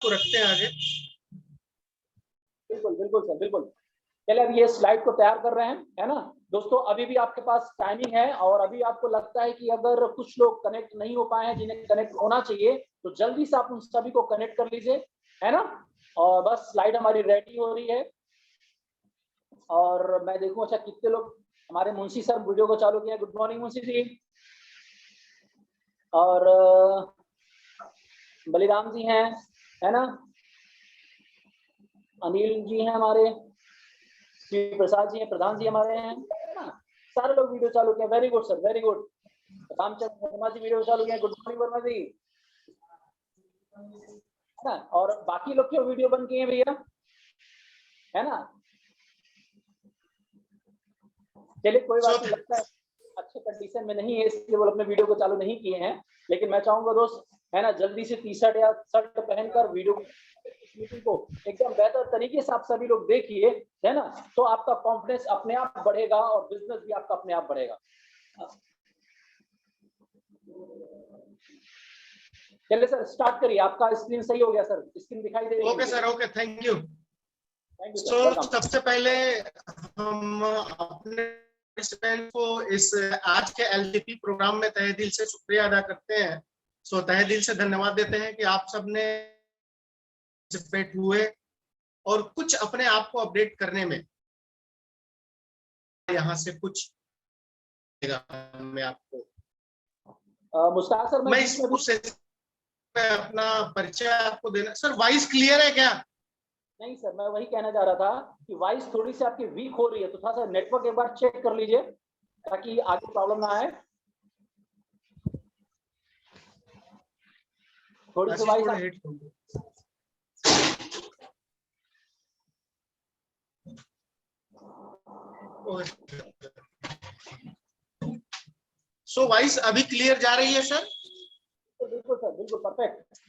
को रखते हैं आगे। बिल्कुल बिल्कुल सर, बिल्कुल। चलिए अब ये स्लाइड को तैयार कर रहे हैं, है ना दोस्तों। अभी भी आपके पास टाइमिंग है, और अभी आपको लगता है कि अगर कुछ लोग कनेक्ट नहीं हो पाए हैं जिन्हें कनेक्ट होना चाहिए, तो जल्दी से आप उन सभी को कनेक्ट कर लीजिए, है ना। और बस स्लाइड हमारी रेडी हो रही है, और मैं देखूं अच्छा कितने लोग। हमारे मुंशी सर वीडियो को चालू किया। Good morning Munshi ji. और बलिराम जी हैं, है ना। अनिल जी हैं हमारे, श्री प्रसाद जी हैं, प्रधान जी हमारे हैं, है ना। सारे लोग वीडियो चालू किया। Very good sir, very good. Ramchandra Verma ji video चालू किया। गुड मॉर्निंग वर्मा जी, है ना। और बाकी लोग क्यों वीडियो बंद किए हैं भैया, है ना। चलिए कोई बात नहीं, लगता है अच्छे कंडीशन में नहीं है इसलिए वो अपने वीडियो को चालू नहीं किए हैं। लेकिन मैं चाहूंगा दोस्त, है ना, जल्दी से टी शर्ट या शर्ट पहनकर वीडियो मीटिंग को एकदम बेहतर तरीके से आप सभी लोग देखिए, है ना। तो आपका कॉन्फिडेंस अपने आप बढ़ेगा और बिजनेस भी आपका अपने आप बढ़ेगा। चलिए सर स्टार्ट करिए। आपका स्क्रीन सही हो गया सर, स्क्रीन दिखाई दे रही है? Okay sir, okay, thank you. Sir, सबसे पहले हम अपने पार्टिसिपेंट को इस आज के एलजीपी प्रोग्राम में तहे दिल से शुक्रिया अदा करते हैं। तहे दिल से धन्यवाद देते हैं कि आप सबने पार्टिसिपेट हुए और कुछ अपने आप को अपडेट करने में यहाँ से कुछ मैं आपको मुस्ताक सर, मैं इस अपना परिचय आपको देना। सर वॉइस क्लियर है क्या? नहीं सर, मैं वही कहना चाह रहा था कि वॉइस थोड़ी सी आपकी वीक हो रही है, तो थोड़ा सा नेटवर्क एक बार चेक कर लीजिए ताकि आगे प्रॉब्लम ना आए। थोड़ी सी वॉइस वॉइस अभी क्लियर जा रही है सर? बिल्कुल सर, बिल्कुल परफेक्ट।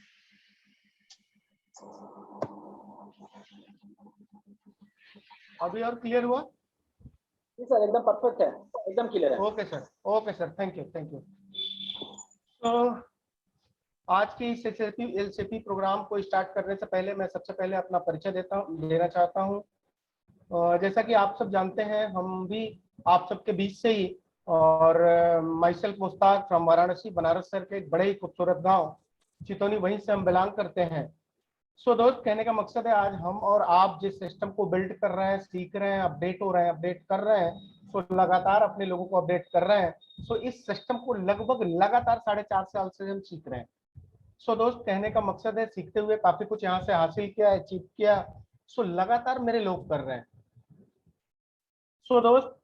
अभी और क्लियर हुआ? जी सर, एकदम परफेक्ट है, एकदम क्लियर है। Okay sir, okay sir, thank you, thank you. तो आज की इस एलसीपी प्रोग्राम को स्टार्ट करने से पहले मैं सबसे पहले अपना परिचय देना चाहता हूँ। जैसा कि आप सब जानते हैं, हम भी आप सबके बीच से ही, और my self Mushtaq from Varanasi, Banaras शहर के एक बड़े ही खूबसूरत गांव चितौनी, वहीं से हम बिलोंग करते हैं। दोस्त, कहने का मकसद है आज हम और आप जिस सिस्टम को बिल्ड कर रहे हैं, सीख रहे हैं, अपडेट हो रहे हैं, अपडेट कर रहे हैं, लगातार अपने लोगों को अपडेट कर रहे हैं। इस सिस्टम को लगभग लगातार 4.5 साल से हम सीख रहे हैं। दोस्त, कहने का मकसद है सीखते हुए काफी कुछ यहाँ से हासिल किया, अचीव किया। लगातार मेरे लोग कर रहे हैं। दोस्त,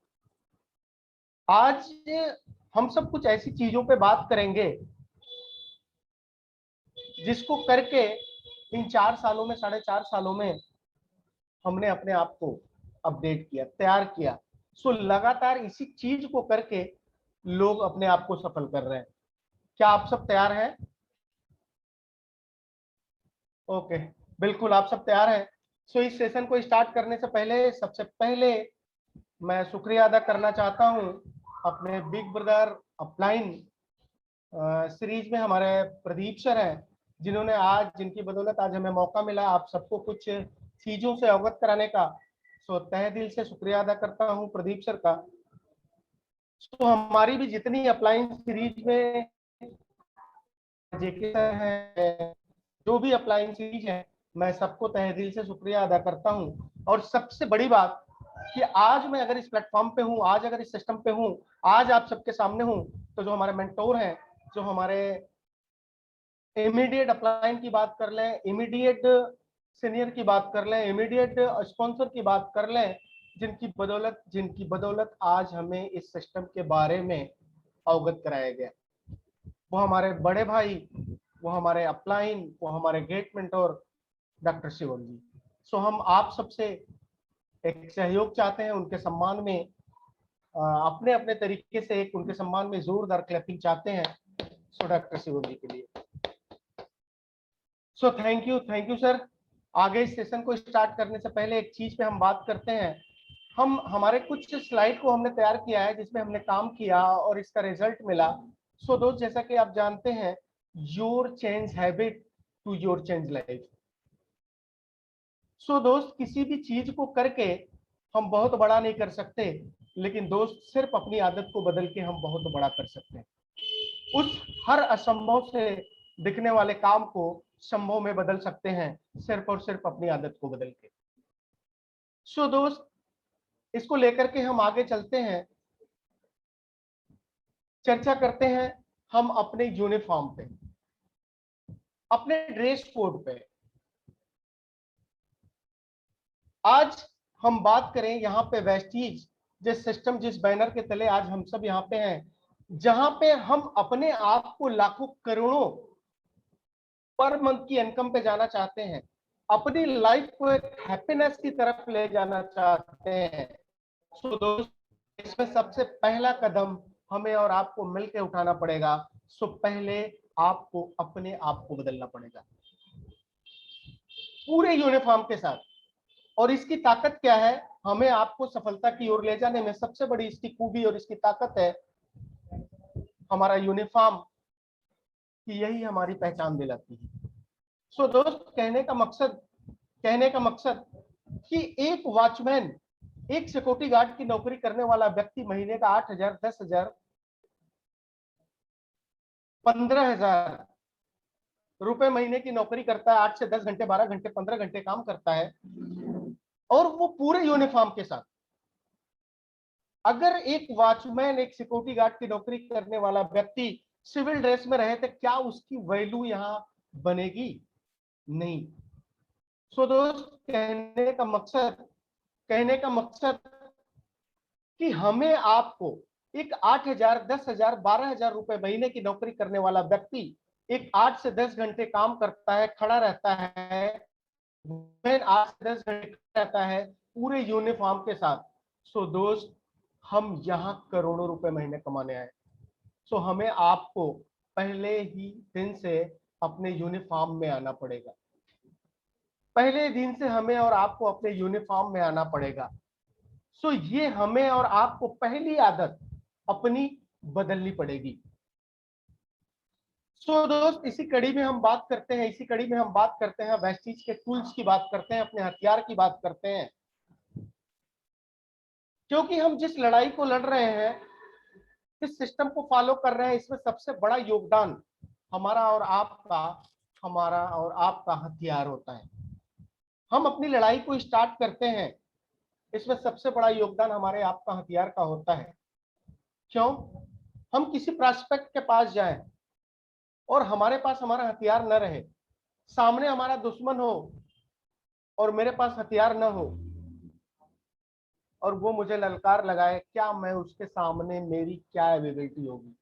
आज हम सब कुछ ऐसी चीजों पे बात करेंगे जिसको करके इन 4 सालों में, 4.5 सालों में हमने अपने आप को अपडेट किया, तैयार किया। लगातार इसी चीज को करके लोग अपने आप को सफल कर रहे हैं। क्या आप सब तैयार हैं? ओके, बिल्कुल आप सब तैयार हैं। इस सेशन को स्टार्ट करने से पहले सबसे पहले मैं शुक्रिया अदा करना चाहता हूं अपने बिग ब्रदर अपलाइन सीरीज में हमारे प्रदीप सर हैं, जिन्होंने आज, जिनकी बदौलत आज हमें मौका मिला आप सबको कुछ चीजों से अवगत कराने का। तहे दिल से शुक्रिया अदा करता हूं प्रदीप सर का। हमारी भी जितनी अपलाइन सीरीज में जेके सर हैं, जो भी अपलाइन सीरीज है, मैं सबको तहे दिल से शुक्रिया अदा करता हूं। और सबसे बड़ी बात कि आज मैं अगर इस प्लेटफॉर्म पे हूं, आज अगर इस सिस्टम पे हूं, आज आप सबके सामने हूं, तो जो हमारे मेंटोर हैं, जो हमारे इमीडिएट अपलाइन की बात कर लें, इमीडिएट सीनियर की बात कर लें, इमीडिएट स्पॉन्सर की बात कर लें, जिनकी बदौलत आज हमें इस सिस्टम के बारे में अवगत कराया गया, वो हमारे बड़े भाई, वो हमारे अपलाइन, वो हमारे गेट मेंटोर डॉक्टर शिवम जी। हम आप सबसे एक सहयोग चाहते हैं, उनके सम्मान में अपने अपने तरीके से एक उनके सम्मान में जोरदार क्लैपिंग चाहते हैं डॉक्टर शिवम जी के लिए। Thank you sir. आगे इस सेशन को स्टार्ट करने से पहले एक चीज पे हम बात करते हैं। हमारे कुछ स्लाइड को हमने तैयार किया है जिसमें हमने काम किया और इसका रिजल्ट मिला। दोस्त, जैसा कि आप जानते हैं, your change habit to your change life. So दोस्त किसी भी चीज को करके हम बहुत बड़ा नहीं कर सकते, लेकिन दोस्त सिर्फ अपनी आदत को बदल के हम बहुत बड़ा कर सकते हैं। उस हर असंभव से दिखने वाले काम को संभव में बदल सकते हैं, सिर्फ और सिर्फ अपनी आदत को बदल के। सो दोस्त इसको लेकर के हम आगे चलते हैं, चर्चा करते हैं हम अपने यूनिफॉर्म पे, अपने ड्रेस कोड पे। आज हम बात करें यहाँ पे वेस्टीज, जिस सिस्टम, जिस बैनर के तले आज हम सब यहाँ पे हैं, जहां पे हम अपने आप को लाखों करोड़ों पर मंथ की इनकम पे जाना चाहते हैं, अपनी लाइफ को एक हैप्पीनेस की तरफ ले जाना चाहते हैं। सो दोस्त इसमें सबसे पहला कदम हमें और आपको मिलकर उठाना पड़ेगा। सो पहले आपको अपने आप को बदलना पड़ेगा पूरे यूनिफॉर्म के साथ। और इसकी ताकत क्या है, हमें आपको सफलता की ओर ले जाने में सबसे बड़ी इसकी खूबी और इसकी ताकत है हमारा यूनिफॉर्म, कि यही हमारी पहचान दिलाती है। सो दोस्त कहने का मकसद कि एक वॉचमैन, एक सिक्योरिटी गार्ड की नौकरी करने वाला व्यक्ति महीने का 8,000, 10,000, 15,000 रुपए महीने की नौकरी करता है, 8 से 10 घंटे, 12 घंटे, 15 घंटे काम करता है, और वो पूरे यूनिफॉर्म के साथ। अगर एक वॉचमैन, एक सिक्योरिटी गार्ड की नौकरी करने वाला व्यक्ति सिविल ड्रेस में रहे तो क्या उसकी वैल्यू यहां बनेगी? नहीं। सो दोस्त कहने का मकसद कि हमें आपको एक 8,000, 10,000, 12,000 रुपए महीने की नौकरी करने वाला व्यक्ति एक 8 से 10 घंटे काम करता है, खड़ा रहता है, 8 से 10 घंटे रहता है पूरे यूनिफॉर्म के साथ। सो दोस्त हम यहाँ करोड़ों रुपए महीने कमाने आए। सो हमें आपको पहले ही दिन से अपने यूनिफॉर्म में आना पड़ेगा। पहले दिन से हमें और आपको अपने यूनिफॉर्म में आना पड़ेगा। सो ये हमें और आपको पहली आदत अपनी बदलनी पड़ेगी। सो दोस्त इसी कड़ी में हम बात करते हैं वेस्टीज के टूल्स की बात करते हैं, अपने हथियार की बात करते हैं। क्योंकि हम जिस लड़ाई को लड़ रहे हैं, इस सिस्टम को फॉलो कर रहे हैं, इसमें सबसे बड़ा योगदान हमारा और आपका हथियार होता है। हम अपनी लड़ाई को स्टार्ट करते हैं, इसमें सबसे बड़ा योगदान हमारे आपका हथियार का होता है। क्यों? हम किसी प्रोस्पेक्ट के पास जाएं और हमारे पास हमारा हथियार न रहे, सामने हमारा दुश्मन हो और मेरे पास हथियार न हो, और वो मुझे ललकार लगाए, क्या मैं उसके सामने, मेरी क्या एबिलिटी होगी?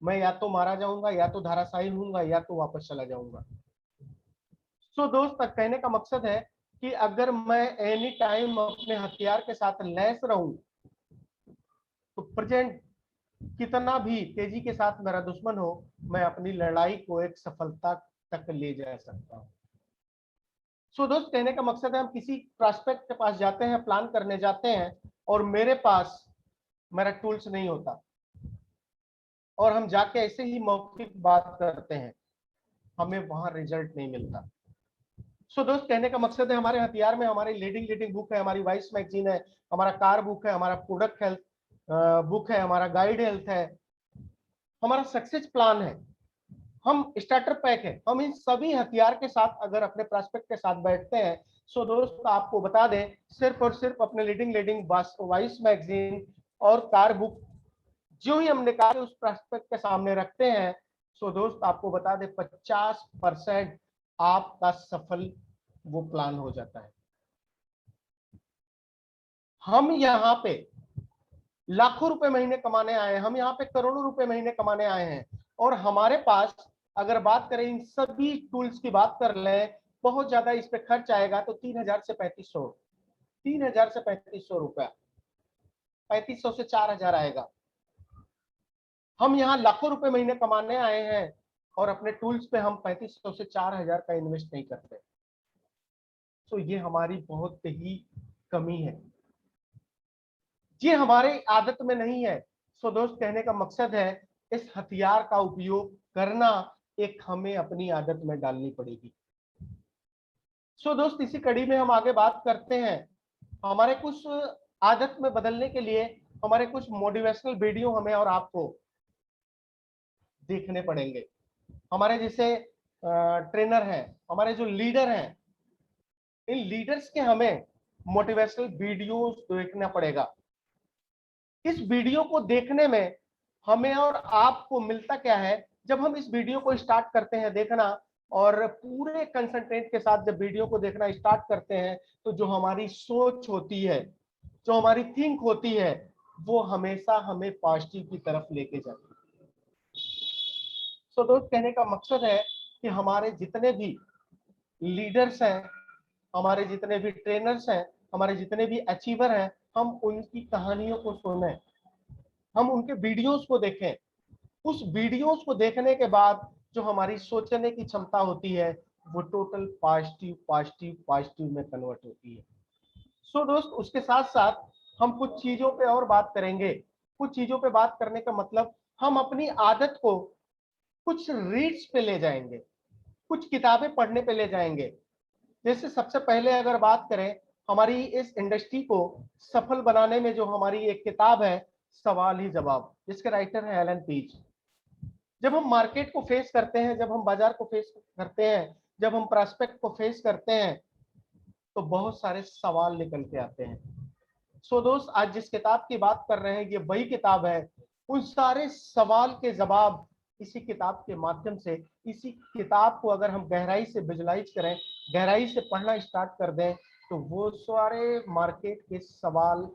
मैं या तो मारा जाऊंगा, या तो धाराशायी होऊंगा, या तो वापस चला जाऊंगा। सो दोस्त कहने का मकसद है कि अगर मैं एनी टाइम अपने हथियार के साथ लैस रहूं, तो प्रेजेंट कितना भी तेजी के साथ मेरा दुश्मन हो, मैं अपनी लड़ाई को एक सफलता तक ले जा सकता हूं। सो दोस्त कहने का मकसद है हम किसी प्रोस्पेक्ट के पास जाते हैं, प्लान करने जाते हैं, और मेरे पास मेरा टूल्स नहीं होता, और हम जाके ऐसे ही मौखिक बात करते हैं, हमें वहां रिजल्ट नहीं मिलता। सो दोस्त कहने का मकसद है हमारे हथियार में हमारी लीडिंग बुक है, हमारी वाइस मैगजीन है, हमारा कार बुक है, हमारा प्रोडक्ट हेल्थ बुक है, हमारा गाइड हेल्थ है, हमारा सक्सेस प्लान है, हम स्टार्टर पैक है। हम इन सभी हथियार के साथ अगर अपने प्रोस्पेक्ट के साथ बैठते हैं, सो दोस्त आपको बता दें, सिर्फ और सिर्फ अपने लीडिंग वाइस मैगजीन और कार बुक जो ही हम निकाल उस प्रोस्पेक्ट के सामने रखते हैं, सो दोस्त आपको बता दें 50% आपका सफल वो प्लान हो जाता है। हम यहाँ पे लाखों रुपए महीने कमाने आए हैं, हम यहाँ पे करोड़ों रुपए महीने कमाने आए हैं, और हमारे पास अगर बात करें इन सभी टूल्स की बात कर लें, बहुत ज्यादा इस पे खर्च आएगा तो 3,000 से 3,500 रुपया, 3,500 से 4,000 आएगा। हम यहाँ लाखों रुपए महीने कमाने आए हैं और अपने टूल्स पे हम 3,500 से 4,000 का इन्वेस्ट नहीं करते। तो ये हमारी बहुत ही कमी है, ये हमारे आदत में नहीं है। सो दोस्त कहने का मकसद है इस हथियार का उपयोग करना एक हमें अपनी आदत में डालनी पड़ेगी। सो दोस्त, इसी कड़ी में हम आगे बात करते हैं। हमारे कुछ आदत में बदलने के लिए हमारे कुछ मोटिवेशनल वीडियो हमें और आपको देखने पड़ेंगे। हमारे जैसे ट्रेनर हैं, हमारे जो लीडर हैं, इन लीडर्स के हमें मोटिवेशनल वीडियोस देखना पड़ेगा। इस वीडियो को देखने में हमें और आपको मिलता क्या है, जब हम इस वीडियो को स्टार्ट करते हैं देखना और पूरे कंसंट्रेट के साथ जब वीडियो को देखना स्टार्ट करते हैं, तो जो हमारी सोच होती है, जो हमारी थिंक होती है, वो हमेशा हमें पॉजिटिव की तरफ लेके जाती है। सो दोस्त, कहने का मकसद है कि हमारे जितने भी लीडर्स हैं, हमारे जितने भी ट्रेनर्स हैं, हमारे जितने भी अचीवर हैं, हम उनकी कहानियों को सुने, हम उनके वीडियोस को देखें। उस वीडियोस को देखने के बाद जो हमारी सोचने की क्षमता होती है, वो टोटल पॉजिटिव पॉजिटिव पॉजिटिव में कन्वर्ट होती है। सो दोस्त, उसके साथ साथ हम कुछ चीजों पे और बात करेंगे। कुछ चीजों पे बात करने का मतलब, हम अपनी आदत को कुछ रीड्स पे ले जाएंगे, कुछ किताबें पढ़ने पे ले जाएंगे। जैसे सबसे पहले अगर बात करें, हमारी इस इंडस्ट्री को सफल बनाने में जो हमारी एक किताब है, सवाल ही जवाब, जिसके राइटर है एलन पीज। जब हम मार्केट को फेस करते हैं, जब हम बाजार को फेस करते हैं, जब हम प्रोस्पेक्ट को फेस करते हैं, तो बहुत सारे सवाल निकल के आते हैं। सो दोस्त, आज जिस किताब की बात कर रहे हैं, ये वही किताब है। उन सारे सवाल के जवाब इसी किताब के माध्यम से, इसी किताब को अगर हम गहराई से विजुलाइज करें, गहराई से पढ़ना स्टार्ट कर दें, तो वो सारे मार्केट के सवाल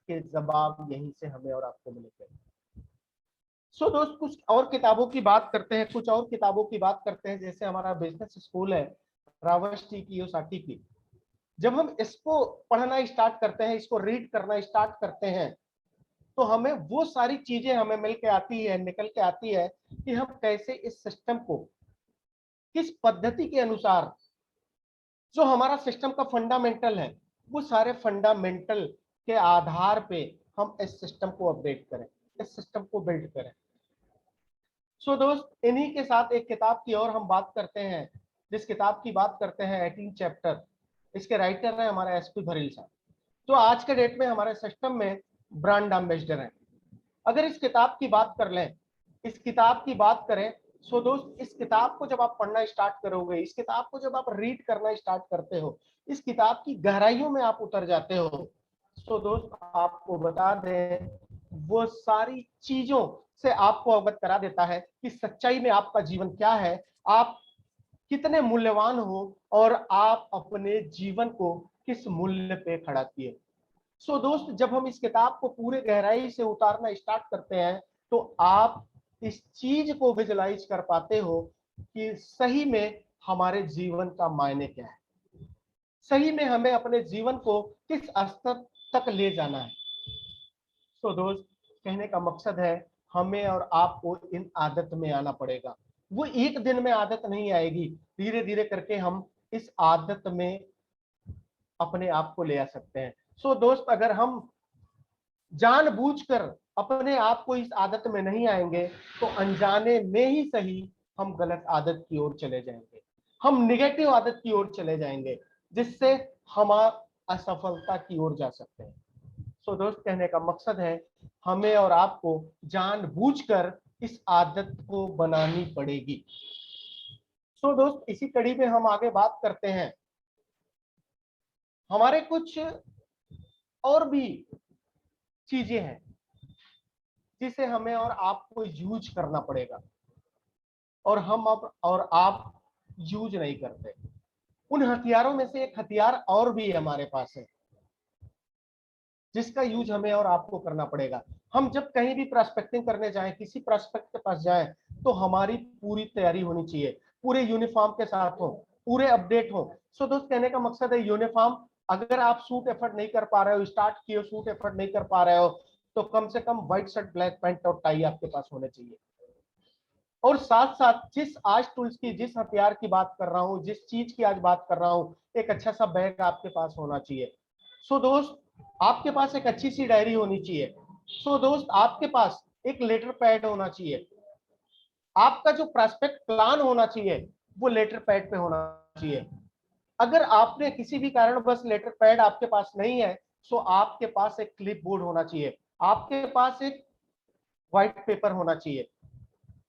के जवाब यहीं से हमें और आपको मिलेंगे। सो दोस्त, कुछ और किताबों की बात करते हैं, कुछ और किताबों की बात करते हैं। जैसे हमारा बिजनेस स्कूल है, रावस्टी कियोसाकी की। जब हम इसको पढ़ना स्टार्ट करते हैं, इसको रीड करना स्टार्ट करते हैं, तो हमें वो सारी चीजें हमें मिल के आती है, निकल के आती है कि हम कैसे इस सिस्टम को, किस पद्धति के अनुसार, जो हमारा सिस्टम का फंडामेंटल है, वो सारे फंडामेंटल के आधार पे हम इस सिस्टम को अपडेट करें, इस सिस्टम को बिल्ड करें। सो दोस्त, इन्हीं के साथ एक किताब की और हम बात करते हैं, जिस किताब की बात करते हैं 18 चैप्टर। इसके राइटर है हमारा एसपी भरील साहब, जो आज के डेट में हमारे सिस्टम में ब्रांड एम्बेसडर हैं। अगर इस किताब की बात कर लें, इस किताब की बात करें, सो दोस्त, इस किताब को जब आप पढ़ना स्टार्ट करोगे, इस किताब को जब आप रीड करना स्टार्ट करते हो, इस किताब की गहराइयों में आप उतर जाते हो, सो दोस्त, आपको बता दें, वो सारी चीजों से आपको अवगत करा देता है कि सच्चाई में आपका जीवन क्या है, आप कितने मूल्यवान हो और आप अपने जीवन को किस मूल्य पे खड़ा किए। सो दोस्त, जब हम इस किताब को पूरे गहराई से उतारना स्टार्ट करते हैं, तो आप इस चीज को विजुलाइज कर पाते हो कि सही में हमारे जीवन का मायने क्या है, सही में हमें अपने जीवन को किस स्तर तक ले जाना है। सो दोस्त, कहने का मकसद है, हमें और आपको इन आदत में आना पड़ेगा। वो एक दिन में आदत नहीं आएगी, धीरे धीरे करके हम इस आदत में अपने आप को ले आ सकते हैं। सो दोस्त, अगर हम जानबूझकर अपने आप को इस आदत में नहीं आएंगे, तो अनजाने में ही सही हम गलत आदत की ओर चले जाएंगे, हम निगेटिव आदत की ओर चले जाएंगे, जिससे हम असफलता की ओर जा सकते हैं। सो दोस्त, कहने का मकसद है, हमें और आपको जानबूझकर इस आदत को बनानी पड़ेगी। सो दोस्त, इसी कड़ी में हम आगे बात करते हैं। हमारे कुछ और भी चीजें हैं जिसे हमें और आपको यूज करना पड़ेगा, और हम अब और आप यूज नहीं करते। उन हथियारों में से एक हथियार और भी हमारे पास है, जिसका यूज हमें और आपको करना पड़ेगा। हम जब कहीं भी प्रोस्पेक्टिंग करने जाएं, किसी प्रोस्पेक्ट के पास जाएं, तो हमारी पूरी तैयारी होनी चाहिए, पूरे यूनिफॉर्म के साथ हो, पूरे अपडेट हो। सो दोस्त, कहने का मकसद है, यूनिफॉर्म, अगर आप सूट एफर्ट नहीं कर पा रहे हो, स्टार्ट किए सूट एफर्ट नहीं कर पा रहे हो, तो कम से कम व्हाइट शर्ट, ब्लैक पैंट और टाई आपके पास होने चाहिए। और साथ साथ जिस आज टूल्स की, जिस हथियार की बात कर रहा हूँ, जिस चीज की आज बात कर रहा हूँ, एक अच्छा सा बैग आपके पास होना चाहिए। सो दोस्त, आपके पास एक अच्छी सी डायरी होनी चाहिए। सो दोस्त, आपके पास एक लेटर पैड होना चाहिए। आपका जो प्रोस्पेक्ट प्लान होना चाहिए, वो लेटर पैड पे होना चाहिए। अगर आपने किसी भी कारणवश लेटर पैड आपके पास नहीं है, तो आपके पास एक क्लिप बोर्ड होना चाहिए, आपके पास एक व्हाइट पेपर होना चाहिए,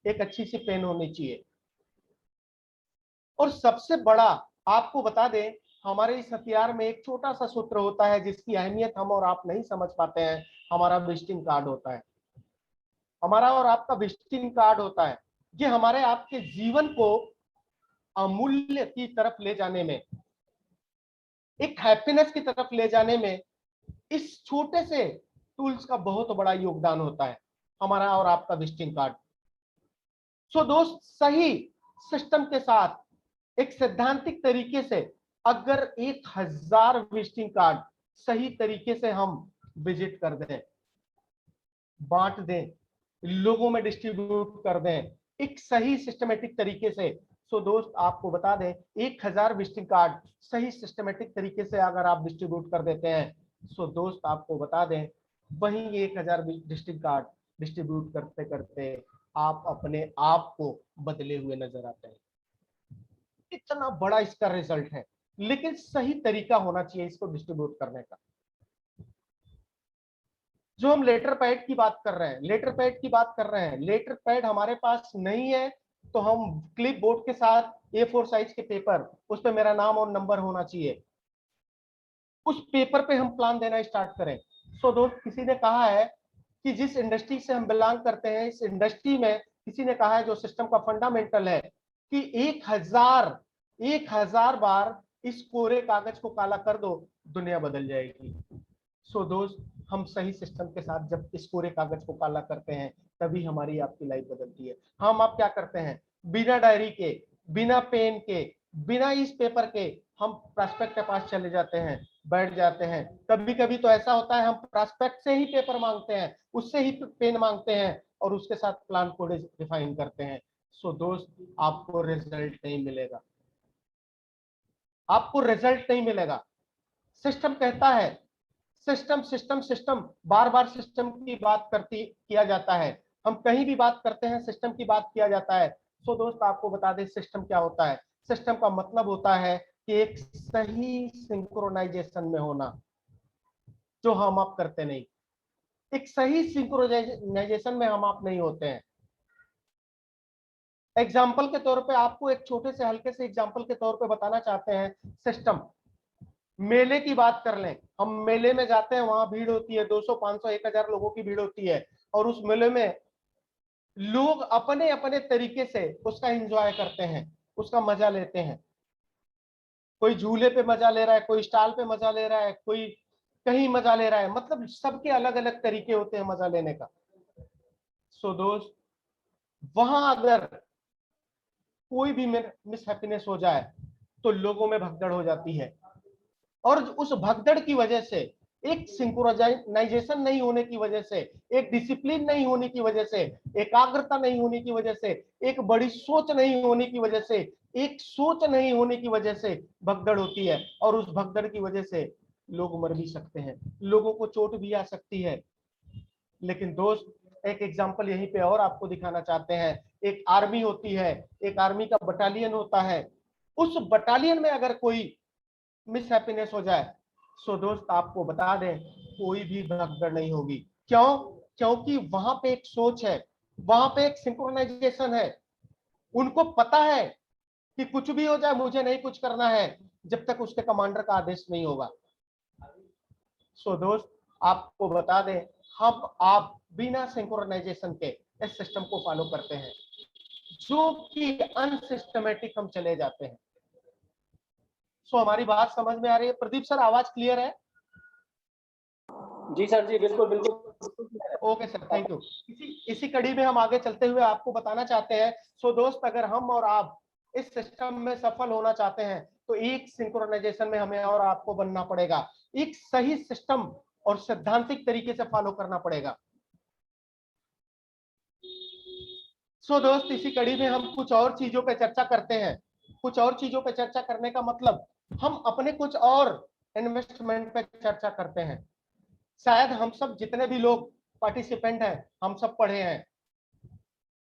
एक अच्छी सी पेन होनी चाहिए। और सबसे बड़ा आपको बता दें, हमारे इस हथियार में एक छोटा सा सूत्र होता है जिसकी अहमियत हम और आप नहीं समझ पाते हैं। हमारा विजिटिंग कार्ड होता है, हमारा और आपका विजिटिंग कार्ड होता है। ये हमारे आपके जीवन को अमूल्य की तरफ ले जाने में, एक हैप्पीनेस की तरफ ले जाने में इस छोटे से टूल्स का बहुत बड़ा योगदान होता है, हमारा और आपका विजिटिंग कार्ड। सो दोस्त, सही सिस्टम के साथ एक सैद्धांतिक तरीके से अगर 1000 विजिटिंग कार्ड सही तरीके से हम विजिट कर दें, बांट दें, लोगों में डिस्ट्रीब्यूट कर दें एक सही सिस्टमेटिक तरीके से, सो दोस्त आपको बता दें 1000 विजिटिंग कार्ड सही सिस्टमेटिक तरीके से अगर आप डिस्ट्रीब्यूट कर देते हैं, सो दोस्त आपको बता दें वहीं 1000 विजिटिंग कार्ड डिस्ट्रीब्यूट करते करते आप अपने आप को बदले हुए नजर आते हैं। इतना बड़ा इसका रिजल्ट है, लेकिन सही तरीका होना चाहिए इसको डिस्ट्रीब्यूट करने का। जो हम लेटर पैड की बात कर रहे हैं, लेटर पैड हमारे पास नहीं है, तो हम क्लिप बोर्ड के साथ A4 साइज के पेपर, उस पर मेरा नाम और नंबर होना चाहिए, उस पेपर पे हम प्लान देना स्टार्ट करें। सो दोस्त, किसी ने कहा है कि जिस इंडस्ट्री से हम बिलोंग करते हैं, इस इंडस्ट्री में किसी ने कहा है जो सिस्टम का फंडामेंटल है कि 1000 बार इस कोरे कागज को काला कर दो, दुनिया बदल जाएगी। सो दोस्त, हम सही सिस्टम के साथ जब इस पूरे कागज को काला करते हैं, तभी हमारी आपकी लाइफ बदलती है। हम आप क्या करते हैं, बिना डायरी के, बिना पेन के, बिना इस पेपर के हम प्रोस्पेक्ट के पास चले जाते हैं, बैठ जाते हैं। कभी कभी तो ऐसा होता है हम प्रोस्पेक्ट से ही पेपर मांगते हैं, उससे ही पेन मांगते हैं और उसके साथ प्लान को डिफाइन करते हैं। सो दोस्त, आपको रिजल्ट नहीं मिलेगा, आपको रिजल्ट नहीं मिलेगा। सिस्टम कहता है, सिस्टम सिस्टम सिस्टम, बार बार सिस्टम की बात किया जाता है, हम कहीं भी बात करते हैं सिस्टम की बात किया जाता है। सो दोस्त, आपको बता दें सिस्टम क्या होता है। सिस्टम का मतलब होता है कि एक सही सिंक्रोनाइजेशन में होना, जो हम आप करते नहीं। एक सही सिंक्रोनाइजेशन में हम आप नहीं होते हैं। एग्जाम्पल के तौर पे आपको एक छोटे से हल्के से एग्जाम्पल के तौर पे बताना चाहते हैं। सिस्टम, मेले की बात कर लें, हम मेले में जाते हैं, वहां भीड़ होती है, 200 500 1000 लोगों की भीड़ होती है, और उस मेले में लोग अपने अपने तरीके से उसका एंजॉय करते हैं, उसका मजा लेते हैं। कोई झूले पे मजा ले रहा है, कोई स्टॉल पे मजा ले रहा है, कोई कहीं मजा ले रहा है, मतलब सबके अलग अलग तरीके होते हैं मजा लेने का। सो दोस्त, वहां अगर कोई भी मिस हैप्पीनेस हो जाए तो लोगों में भगदड़ हो जाती है, और उस भगदड़ की वजह से, एक सिंक्रोनाइजेशन नहीं होने की वजह से, एक डिसिप्लिन नहीं होने की वजह से, एकाग्रता नहीं होने की वजह से, एक बड़ी सोच नहीं होने की वजह से, एक सोच नहीं होने की वजह से भगदड़ होती है, और उस भगदड़ की वजह से लोग मर भी सकते हैं, लोगों को चोट भी आ सकती है। लेकिन दोस्त, एक एग्जांपल यहीं पे और आपको दिखाना चाहते हैं। एक आर्मी होती है, एक आर्मी का बटालियन होता है, उस बटालियन में अगर कोई मिस हैप्पीनेस हो जाए, सो दोस्त आपको बता दें कोई भी भगदड़ नहीं होगी। क्यों? क्योंकि वहां पे एक सोच है, वहां पे एक सिंक्रोनाइजेशन है। उनको पता है कि कुछ भी हो जाए मुझे नहीं कुछ करना है जब तक उसके कमांडर का आदेश नहीं होगा। सो दोस्त, आपको बता दें हम आप बिना सिंक्रोनाइजेशन के इस सिस्टम को फॉलो करते हैं, जो कि अनसिस्टमेटिक हम चले जाते हैं। सो हमारी बात समझ में आ रही है? प्रदीप सर, आवाज क्लियर है? जी सर, जी बिल्कुल बिल्कुल। Okay sir, thank you. इसी कड़ी में हम आगे चलते हुए आपको बताना चाहते हैं। सो दोस्त, अगर हम और आप इस सिस्टम में सफल होना चाहते हैं, तो एक सिंक्रोनाइजेशन में हमें और आपको बनना पड़ेगा, एक सही सिस्टम और सैद्धांतिक तरीके से फॉलो करना पड़ेगा। सो दोस्त, इसी कड़ी में हम कुछ और चीजों पर चर्चा करते हैं। कुछ और चीजों पर चर्चा करने का मतलब, हम अपने कुछ और इन्वेस्टमेंट पे चर्चा करते हैं। शायद हम सब जितने भी लोग पार्टिसिपेंट हैं, हम सब पढ़े हैं,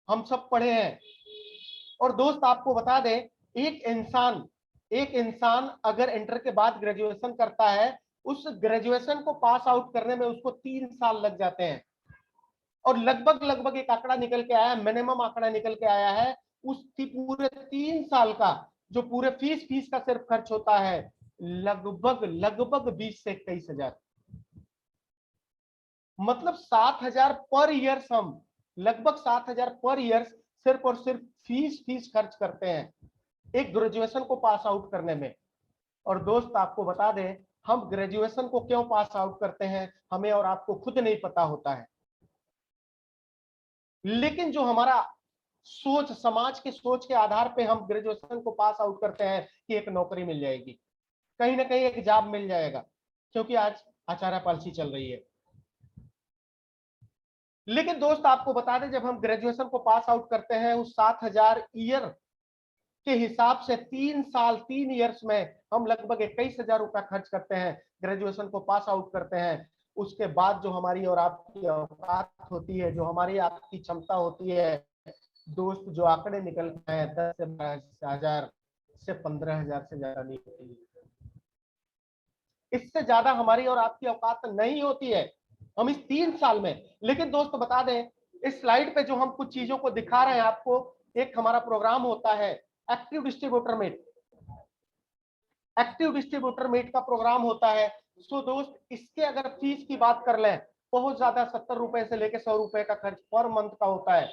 हम सब पढ़े हैं। और दोस्त आपको बता दें, एक इंसान एक इंसान अगर इंटर के बाद ग्रेजुएशन करता है, उस ग्रेजुएशन को पास आउट करने में उसको 3 साल लग जाते हैं। और लगभग लगभग एक आंकड़ा निकल के आया, मिनिमम आंकड़ा निकल के आया है, उस पूरे 3 साल का जो पूरे फीस का सिर्फ खर्च होता है लगभग लगभग 20 से 21 हजार, मतलब 7,000 पर ईयर्स, हम लगभग 7,000 पर ईयर्स सिर्फ और सिर्फ फीस खर्च करते हैं एक ग्रेजुएशन को पास आउट करने में। और दोस्त आपको बता दें, हम ग्रेजुएशन को क्यों पास आउट करते हैं हमें और आपको खुद नहीं पता होता है, लेकिन जो हमारा सोच, समाज के सोच के आधार पे हम ग्रेजुएशन को पास आउट करते हैं कि एक नौकरी मिल जाएगी, कहीं ना कहीं एक जॉब मिल जाएगा, क्योंकि आज आचार्य पॉलिसी चल रही है। लेकिन दोस्त आपको बता दें, जब हम ग्रेजुएशन को पास आउट करते हैं उस 7,000 ईयर के हिसाब से 3 साल 3 ईयर्स में हम लगभग 21,000 रुपया खर्च करते हैं, ग्रेजुएशन को पास आउट करते हैं। उसके बाद जो हमारी और आपकी औकात होती है, जो हमारी आपकी क्षमता होती है दोस्त, जो आंकड़े निकल गए हैं 10 से 12,000 से 15,000 से ज्यादा नहीं होती, इससे ज्यादा हमारी और आपकी औकात नहीं होती है हम इस 3 साल में। लेकिन दोस्त बता दें, इस स्लाइड पे जो हम कुछ चीजों को दिखा रहे हैं आपको, एक हमारा प्रोग्राम होता है active distributor meet, active distributor meet का प्रोग्राम होता है। सो दोस्त इसके अगर फीस की बात कर लें, बहुत ज्यादा 70 रुपए से लेकर 100 रुपए का खर्च पर मंथ का होता है,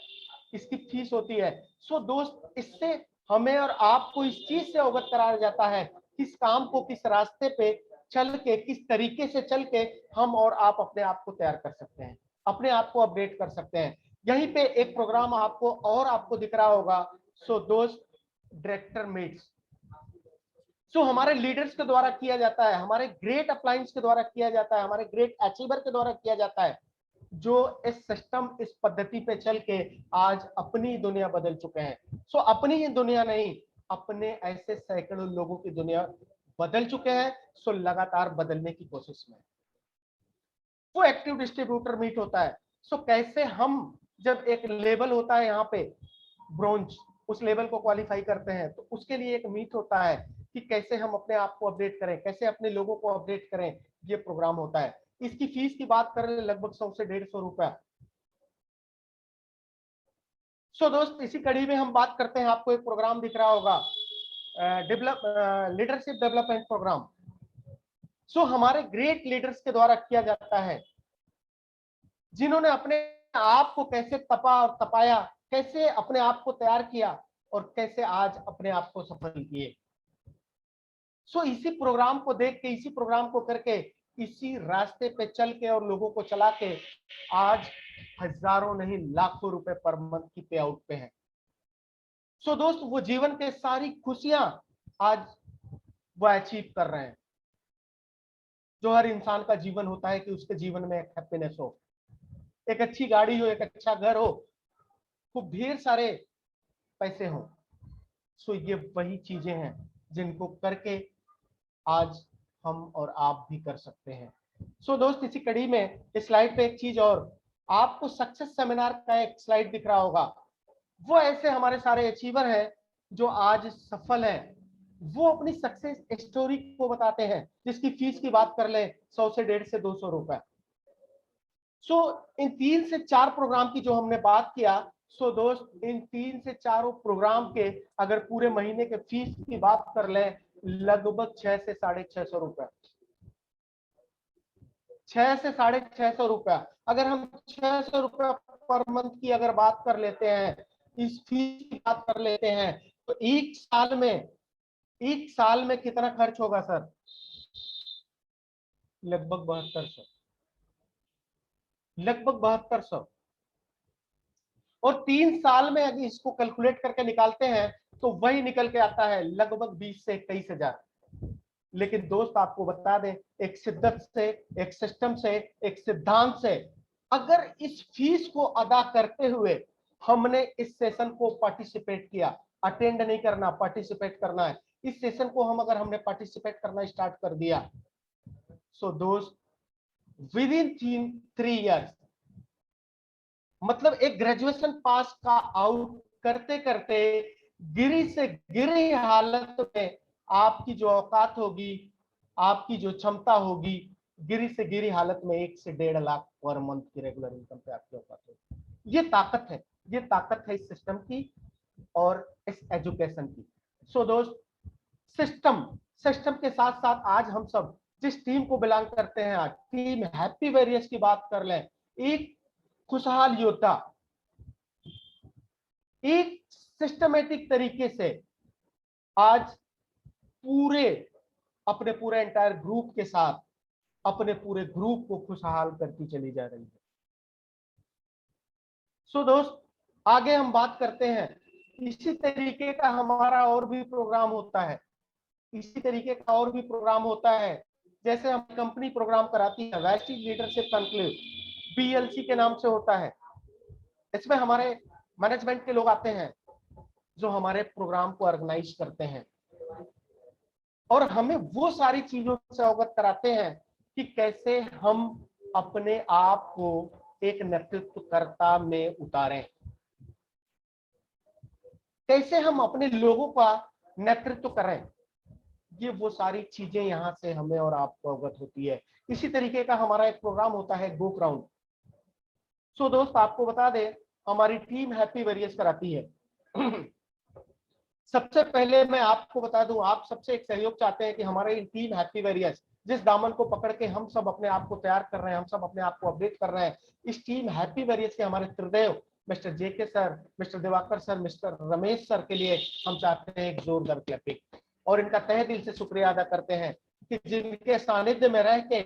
इसकी फीस होती है। सो दोस्त इससे हमें और आपको इस चीज से अवगत कराया जाता है, किस काम को किस रास्ते पे चल के, किस तरीके से चल के हम और आप अपने आप को तैयार कर सकते हैं, अपने आप को अपडेट कर सकते हैं। यहीं पे एक प्रोग्राम आपको दिख रहा होगा। सो दोस्त डायरेक्टर मीट्स, सो हमारे लीडर्स के द्वारा किया जाता है, हमारे ग्रेट अप्लायंस के द्वारा किया जाता है, हमारे ग्रेट अचीवर के द्वारा किया जाता है, जो इस सिस्टम, इस पद्धति पे चल के आज अपनी दुनिया बदल चुके हैं। सो अपनी ही दुनिया नहीं, अपने ऐसे सैकड़ों लोगों की दुनिया बदल चुके हैं। सो लगातार बदलने की कोशिश में वो एक्टिव डिस्ट्रीब्यूटर मीट होता है। सो कैसे हम, जब एक लेवल होता है यहाँ पे ब्रोंज, उस लेवल को क्वालिफाई करते हैं, तो उसके लिए एक मीट होता है कि कैसे हम अपने आप को अपडेट करें, कैसे अपने लोगों को अपडेट करें, ये प्रोग्राम होता है। इसकी फीस की बात करें लगभग 100 से 150 रुपया। सो दोस्त इसी कड़ी में हम बात करते हैं, आपको एक प्रोग्राम दिख रहा होगा, लीडरशिप डेवलपमेंट प्रोग्राम। सो हमारे ग्रेट लीडर्स के द्वारा किया जाता है, जिन्होंने अपने आप को कैसे तपा और तपाया, कैसे अपने आप को तैयार किया और कैसे आज अपने आप को सफल किए। सो इसी प्रोग्राम को देख के, इसी प्रोग्राम को करके, इसी रास्ते पे चल के और लोगों को चला के आज हजारों नहीं लाखों रुपए पर मंथ की पे आउट पे है। सो दोस्त वो जीवन के सारी खुशियां आज वो अचीव कर रहे हैं, जो हर इंसान का जीवन होता है कि उसके जीवन में एक हैप्पीनेस हो, एक अच्छी गाड़ी हो, एक अच्छा घर हो, खूब ढेर सारे पैसे हो। सो ये वही चीजें हैं जिनको करके आज हम और आप भी कर सकते हैं। सो दोस्त इसी कड़ी में इस स्लाइड पे एक चीज और, आपको सक्सेस सेमिनार का एक स्लाइड दिख रहा होगा। वो ऐसे हमारे सारे अचीवर हैं जो आज सफल हैं, वो अपनी सक्सेस स्टोरी को बताते हैं, जिसकी फीस की बात कर ले 100 से 150 से 200 रुपए। सो इन 3 से 4 प्रोग्राम की जो हमने बात किया, सो दोस्त इन 3 से 4 प्रोग्राम के अगर पूरे महीने के फीस की बात कर ले लगभग 6 से 650 रुपए, 6 से 650 रुपया। अगर हम 600 रुपया पर मंथ की अगर बात कर लेते हैं, इस फीस की बात कर लेते हैं, तो एक साल में कितना खर्च होगा सर? लगभग 7200, लगभग 7200। और 3 साल में अगर इसको कैलकुलेट करके निकालते हैं तो वही निकल के आता है लगभग 20 से 21,000। लेकिन दोस्त आपको बता दें, एक शिद्दत से, एक सिस्टम से, एक सिद्धांत से, अगर इस फीस को अदा करते हुए हमने इस सेशन को पार्टिसिपेट किया, अटेंड नहीं करना, पार्टिसिपेट करना है, इस सेशन को हमने पार्टिसिपेट करना स्टार्ट कर दिया, सो दोस्त विद इन 3 ईयर्स, मतलब एक ग्रेजुएशन पास का आउट करते करते गिरी से गिरी हालत में आपकी जो औकात होगी, आपकी जो क्षमता होगी, गिरी से गिरी हालत में 1 से 1.5 लाख पर मंथ की रेगुलर इनकम पे आपकी औकात होगी। ये ताकत है, ये ताकत है इस सिस्टम की और इस एजुकेशन की। सो दोस्त, सिस्टम के साथ साथ आज हम सब जिस टीम को बिलोंग करते हैं, आज टीम हैप्पी वेरियस की बात कर लें, एक खुशहाल योद्धा एक सिस्टमेटिक तरीके से आज अपने पूरे एंटायर ग्रुप के साथ अपने पूरे ग्रुप को खुशहाल करती चली जा रही है। सो दोस्त, आगे हम बात करते हैं। इसी तरीके का हमारा और भी प्रोग्राम होता है, इसी तरीके का और भी प्रोग्राम होता है। जैसे हम कंपनी प्रोग्राम कराती है, वैस्टिज लीडरशिप कॉन्क्लेव, BLC के नाम से होता है। इसमें हमारे मैनेजमेंट के लोग आते हैं जो हमारे प्रोग्राम को ऑर्गेनाइज करते हैं और हमें वो सारी चीजों से अवगत कराते हैं कि कैसे हम अपने आप को एक नेतृत्वकर्ता में उतारें, कैसे हम अपने लोगों का नेतृत्व करें। ये वो सारी चीजें यहाँ से हमें और आपको अवगत होती है। इसी तरीके का हमारा एक प्रोग्राम होता है गो ग्राउंड। सो दोस्त, आपको बता दें, हमारी टीम हैप्पी वेरियस कराती है। सबसे पहले मैं आपको बता दूं, आप सबसे एक सहयोग चाहते हैं कि हमारी टीम हैप्पी वेरियस जिस दामन को पकड़ के हम सब अपने आप को तैयार कर रहे हैं, हम सब अपने आप को अपडेट कर रहे हैं, इस टीम हैप्पी वेरियस के हमारे त्रिदेव mister JK sir, mister Diwakar sir, mister Ramesh sir के लिए हम चाहते हैं एक जोरदार क्लैपिंग और इनका तहे दिल से शुक्रिया अदा करते हैं कि जिनके सानिध्य में रह के,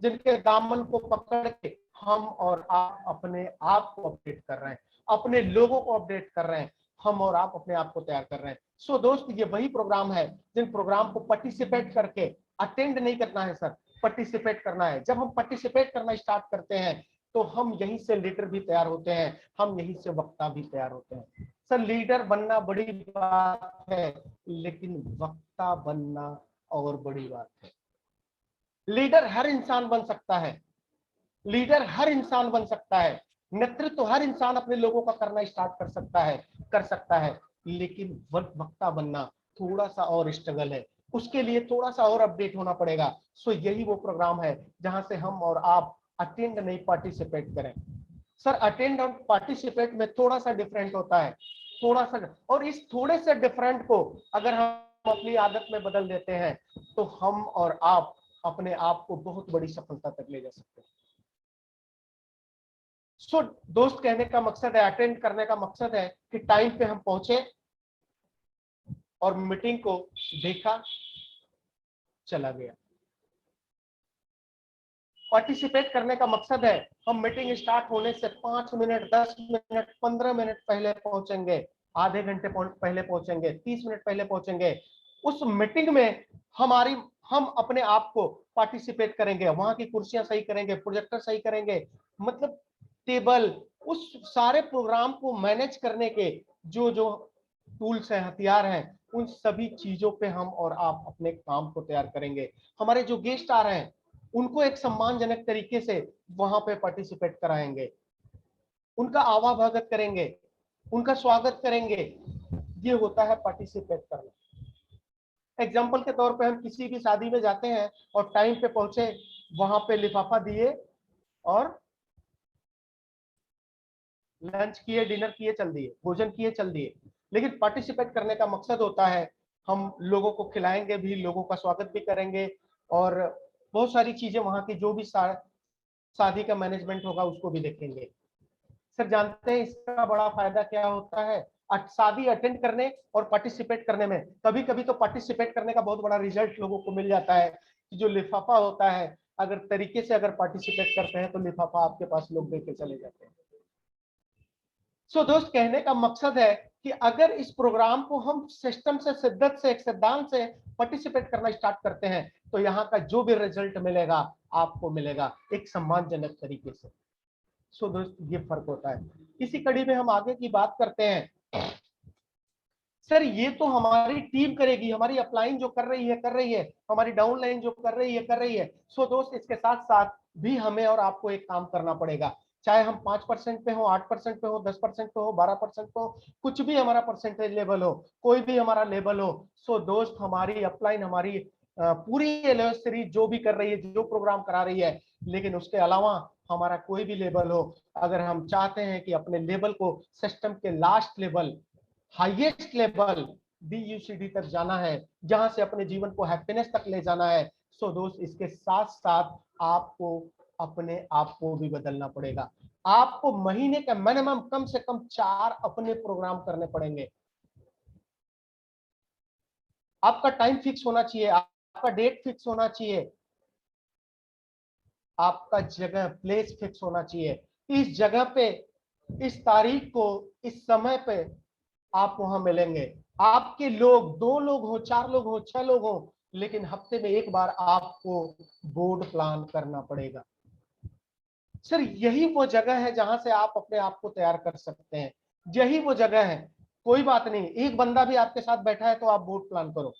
जिनके दामन को पकड़ के हम और आप अपने आप को अपडेट कर रहे हैं, अपने लोगों को अपडेट कर रहे हैं, हम और आप अपने आप को तैयार कर रहे हैं। सो दोस्त, ये वही प्रोग्राम है जिन प्रोग्राम को पार्टिसिपेट करके, अटेंड नहीं करना है सर, पार्टिसिपेट करना है। जब हम पार्टिसिपेट करना स्टार्ट करते हैं तो हम यहीं से लीडर भी तैयार होते हैं, हम यहीं से वक्ता भी तैयार होते हैं। सर, लीडर बनना बड़ी बात है, लेकिन वक्ता बनना और बड़ी बात है। लीडर हर इंसान बन सकता है, लीडर हर इंसान बन सकता है, नेतृत्व हर इंसान अपने लोगों का करना स्टार्ट कर सकता है, लेकिन वक्ता बनना थोड़ा सा और स्ट्रगल है, उसके लिए थोड़ा सा और अपडेट होना पड़ेगा। सो यही वो प्रोग्राम है जहां से हम और आप अटेंड नहीं पार्टिसिपेट करें। सर, अटेंड और पार्टिसिपेट में थोड़ा सा डिफरेंट होता है, थोड़ा सा, और इस थोड़े से डिफरेंट को अगर हम अपनी आदत में बदल देते हैं तो हम और आप अपने आप को बहुत बड़ी सफलता तक ले जा सकते हैं। सो दोस्त, कहने का मकसद है, अटेंड करने का मकसद है कि टाइम पे हम पहुंचे और मीटिंग को देखा, चला गया। पार्टिसिपेट करने का मकसद है हम मीटिंग स्टार्ट होने से 5 मिनट, 10 मिनट, 15 मिनट पहले पहुंचेंगे, आधे घंटे पहले पहुंचेंगे, 30 मिनट पहले पहुंचेंगे। उस मीटिंग में हम अपने आप को पार्टिसिपेट करेंगे, वहां की कुर्सियां सही करेंगे, प्रोजेक्टर सही करेंगे, मतलब टेबल, उस सारे प्रोग्राम को मैनेज करने के जो जो टूल्स हैं, हथियार हैं, उन सभी चीजों पे हम और आप अपने काम को तैयार करेंगे। हमारे जो गेस्ट आ रहे हैं उनको एक सम्मानजनक तरीके से वहां पे पार्टिसिपेट कराएंगे, उनका आवाभगत करेंगे, उनका स्वागत करेंगे। ये होता है पार्टिसिपेट करना। एग्जाम्पल के तौर पे हम किसी भी शादी में जाते हैं और टाइम पे पहुंचे, वहां पे लिफाफा दिए और लंच किए, डिनर किए, चल दिए, भोजन किए, चल दिए। लेकिन पार्टिसिपेट करने का मकसद होता है हम लोगों को खिलाएंगे भी, लोगों का स्वागत भी करेंगे और बहुत सारी चीजें, वहां की जो भी शादी का मैनेजमेंट होगा उसको भी देखेंगे। सर, जानते हैं इसका बड़ा फायदा क्या होता है शादी अटेंड करने और पार्टिसिपेट करने में? कभी कभी तो पार्टिसिपेट करने का बहुत बड़ा रिजल्ट लोगों को मिल जाता है कि जो लिफाफा होता है, अगर तरीके से अगर पार्टिसिपेट करते हैं तो लिफाफा आपके पास लोग देके चले जाते हैं। सो दोस्त, कहने का मकसद है कि अगर इस प्रोग्राम को हम सिस्टम से, शिद्दत से, एक सिद्धांत से पार्टिसिपेट करना स्टार्ट करते हैं तो यहाँ का जो भी रिजल्ट मिलेगा आपको मिलेगा एक सम्मानजनक तरीके से। सो दोस्त, ये फर्क होता है। इसी कड़ी में हम आगे की बात करते हैं। सर, ये तो हमारी टीम करेगी, हमारी अपलाइन जो कर रही है, हमारी डाउनलाइन जो कर रही है। सो दोस्त, इसके साथ साथ भी हमें और आपको एक काम करना पड़ेगा। चाहे हम 5% पे हो, 8% पे हो, 10% पे हो, 12% पे हो, कुछ भी हमारा परसेंटेज लेवल हो, कोई भी हमारा लेवल हो। सो दोस्त, हमारी अपलाइन, हमारी पूरी एलओएस सीरीज जो भी कर रही है, जो प्रोग्राम करा रही है, लेकिन उसके अलावा हमारा कोई भी लेवल हो, अगर हम चाहते हैं कि अपने लेवल को सिस्टम के last level, highest level DUCD तक जाना है, जहां से अपने जीवन को हैप्पीनेस तक ले जाना है, सो दोस्त इसके साथ साथ आपको अपने आप को भी बदलना पड़ेगा। आपको महीने का मिनिमम कम से कम 4 अपने प्रोग्राम करने पड़ेंगे। आपका टाइम फिक्स होना चाहिए, आपका डेट फिक्स होना चाहिए, आपका जगह प्लेस फिक्स होना चाहिए। इस जगह पे, इस तारीख को, इस समय पे आप वहां मिलेंगे। आपके लोग 2 लोग हो, 4 लोग हो, 6 लोग हो, लेकिन हफ्ते में एक बार आपको बोर्ड प्लान करना पड़ेगा। सर यही वो जगह है जहां से आप अपने आप को तैयार कर सकते हैं, यही वो जगह है। कोई बात नहीं, एक बंदा भी आपके साथ बैठा है तो आप बोर्ड प्लान करो।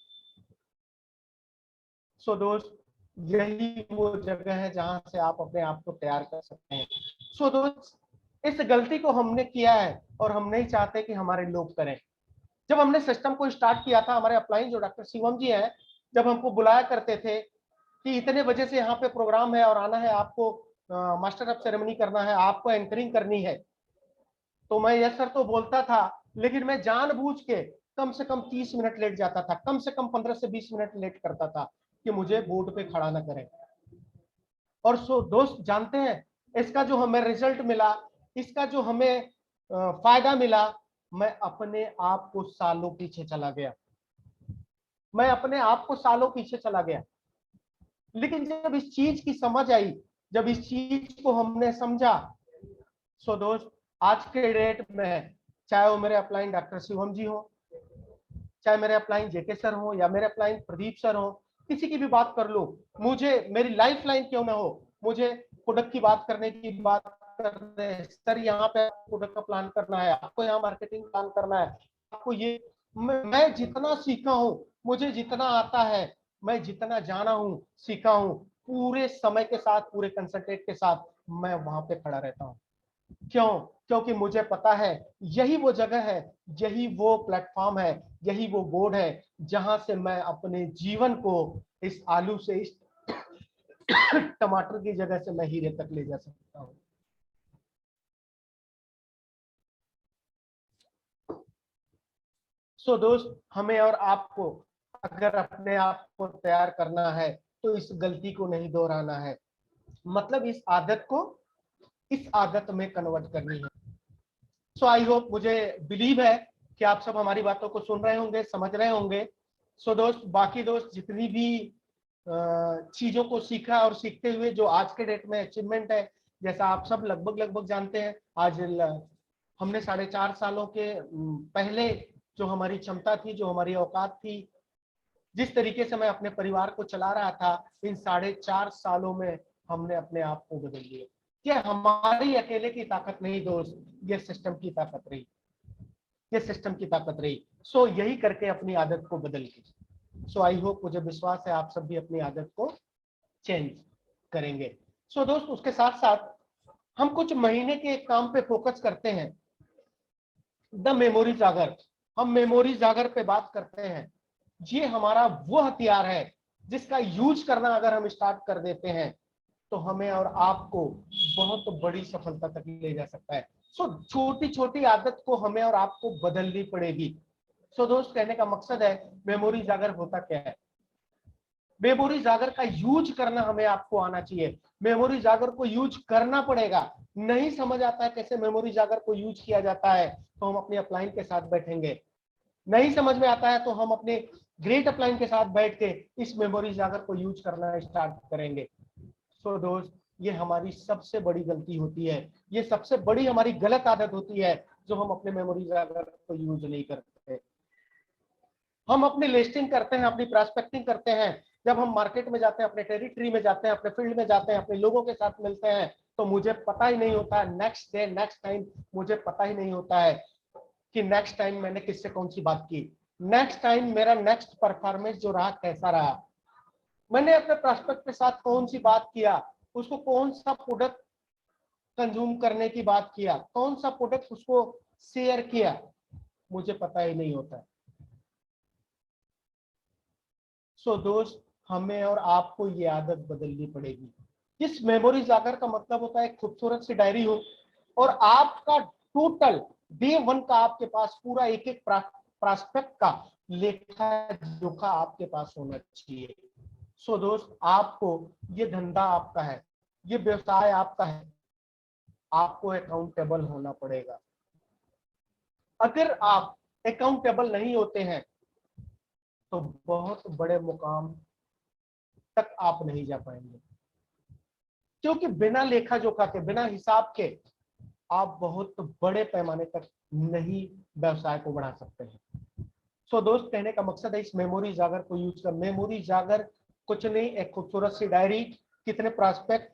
सो दोस्त, यही वो जगह है जहां से आप अपने आप को तैयार कर सकते हैं। सो दोस्त, इस गलती को हमने किया है और हम नहीं चाहते कि हमारे लोग करें। जब हमने सिस्टम को स्टार्ट किया था, हमारे अपलाइन जो डॉक्टर शिवम जी हैं, जब हमको बुलाया करते थे कि इतने बजे से यहाँ पे प्रोग्राम है और आना है, आपको मास्टर ऑफ सेरेमनी करना है, आपको एंकरिंग करनी है, तो मैं यस सर तो बोलता था, लेकिन मैं जानबूझ के कम से कम 30 मिनट लेट जाता था, कम से कम 15 से 20 मिनट लेट करता था कि मुझे बोर्ड पे खड़ा ना करें। और सो दोस्त जानते हैं, इसका जो हमें रिजल्ट मिला, इसका जो हमें फायदा मिला, मैं अपने आप को सालों पीछे चला गया, मैं अपने आप को सालों पीछे चला गया। लेकिन जब इस चीज की समझ आई, जब इस चीज को हमने समझा, सो दोस्त आज के डेट में, चाहे वो मेरे अपलाइन डॉक्टर शिवम जी हो, चाहे मेरे अपलाइन जेके सर हो, या मेरे अपलाइन प्रदीप सर हो, किसी की भी बात कर लो, मुझे मेरी लाइफ लाइन क्यों ना हो, मुझे प्रोडक्ट की बात करने की बात कर रहे हैं, सर यहाँ पे प्रोडक्ट का प्लान करना है, आपको यहाँ मार्केटिंग प्लान करना है, आपको ये, मैं जितना सीखा हूँ, मुझे जितना आता है, मैं जितना जाना हूँ, सीखा हूँ, पूरे समय के साथ, पूरे कंसंट्रेट के साथ मैं वहां पे खड़ा रहता हूँ। क्यों? क्योंकि मुझे पता है यही वो जगह है, यही वो प्लेटफॉर्म है, यही वो बोर्ड है जहां से मैं अपने जीवन को इस आलू से, इस टमाटर की जगह से मैं हीरे तक ले जा सकता हूं। सो दोस्त, हमें और आपको अगर अपने आप को तैयार करना है तो इस गलती को नहीं दोहराना है, मतलब इस आदत को इस आदत में कन्वर्ट करनी है। सो आई होप, मुझे बिलीव है कि आप सब हमारी बातों को सुन रहे होंगे, समझ रहे होंगे। सो दोस्त, बाकी दोस्त जितनी भी चीजों को सीखा और सीखते हुए जो आज के डेट में अचीवमेंट है, जैसा आप सब लगभग जानते हैं, आज हमने 4.5 सालों के पहले जो हमारी क्षमता थी, जो हमारी औकात थी, जिस तरीके से मैं अपने परिवार को चला रहा था, इन 4.5 सालों में हमने अपने आप को बदल लिया। ये हमारी अकेले की ताकत नहीं दोस्त, ये सिस्टम की ताकत रही, ये सिस्टम की ताकत रही। सो यही करके अपनी आदत को बदल के, सो आई होप, मुझे विश्वास है आप सब भी अपनी आदत को चेंज करेंगे। सो दोस्त, उसके साथ साथ हम कुछ महीने के एक काम पे फोकस करते हैं, द मेमोरी जागर। हम मेमोरी जागर पे बात करते हैं। ये हमारा वो हथियार है जिसका यूज करना अगर हम स्टार्ट कर देते हैं तो हमें और आपको बहुत बड़ी सफलता तक ले जा सकता है। सो छोटी छोटी आदत को हमें और आपको बदलनी पड़ेगी। सो दोस्त, कहने का मकसद है, मेमोरी जागर होता क्या है? मेमोरी जागर का यूज करना हमें आपको आना चाहिए, मेमोरी जागर को यूज करना पड़ेगा। नहीं समझ आता है कैसे मेमोरी जागर को यूज किया जाता है, तो हम अपने अपलाइन के साथ बैठेंगे। नहीं समझ में आता है तो हम अपने ग्रेट अपलाइन के साथ बैठ के इस मेमोरी जागर को यूज करना स्टार्ट करेंगे। सो दोस्त, ये हमारी सबसे बड़ी गलती होती है, ये सबसे बड़ी हमारी गलत आदत होती है, जो हम अपने मेमोरी जागर को यूज नहीं करते। हम अपनी लिस्टिंग करते हैं, अपनी प्रॉस्पेक्टिंग करते हैं, जब हम मार्केट में जाते हैं, अपने टेरिटरी में जाते हैं, अपने फील्ड में जाते हैं, अपने लोगों के साथ मिलते हैं, तो मुझे पता ही नहीं होता है नेक्स्ट डे, नेक्स्ट टाइम, मुझे पता ही नहीं होता है कि नेक्स्ट टाइम मैंने किससे कौन सी बात की, नेक्स्ट टाइम मेरा नेक्स्ट परफॉर्मेंस जो रहा कैसा रहा, मैंने अपने प्रॉस्पेक्ट के साथ कौन सी बात किया, उसको कौन सा प्रोडक्ट कंज्यूम करने की बात किया, कौन सा प्रोडक्ट उसको शेयर किया, मुझे पता ही नहीं होता है। सो दोस्त, हमें और आपको ये आदत बदलनी पड़ेगी। इस मेमोरी जागर का मतलब होता है खूबसूरत सी डायरी हो और आपका टोटल डे 1 का आपके पास पूरा एक एक प्रॉस्पेक्ट का लेखा जोखा आपके पास होना चाहिए। सो दोस्त, आपको ये धंधा आपका है, ये व्यवसाय आपका है, आपको अकाउंटेबल होना पड़ेगा। अगर आप अकाउंटेबल नहीं होते हैं तो बहुत बड़े मुकाम तक आप नहीं जा पाएंगे, क्योंकि बिना लेखा जोखा के, बिना हिसाब के आप बहुत बड़े पैमाने तक नहीं व्यवसाय को बढ़ा सकते हैं। सो दोस्त, कहने का मकसद है इस मेमोरी जागर को यूज कर। मेमोरी जागर कुछ नहीं, एक खूबसूरत सी डायरी, कितने प्रॉस्पेक्ट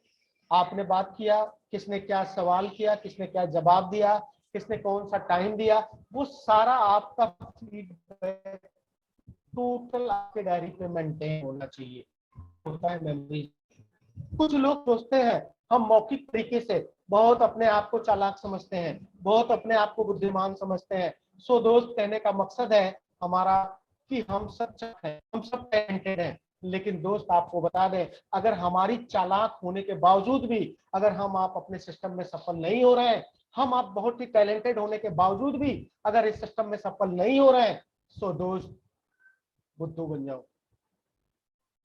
आपने बात किया, किसने क्या सवाल किया, किसने क्या जवाब दिया, किसने कौन सा टाइम दिया, वो सारा आपका फीडबैक टोटल आपके डायरी पे मेंटेन होना चाहिए, होता है मेमोरी। कुछ लोग सोचते हैं हम मौखिक तरीके से बहुत अपने आप को चालाक समझते हैं, बहुत अपने आप को बुद्धिमान समझते हैं। सो दोस्त, कहने का मकसद है हमारा कि हम सब हैं, हम सब टैलेंटेड हैं, लेकिन दोस्त आपको बता दें, अगर हमारी चालाक होने के बावजूद भी अगर हम आप अपने सिस्टम में सफल नहीं हो रहे हैं, हम आप बहुत ही टैलेंटेड होने के बावजूद भी अगर इस सिस्टम में सफल नहीं हो रहे हैं, सो दोस्त बुद्धू बन जाओ,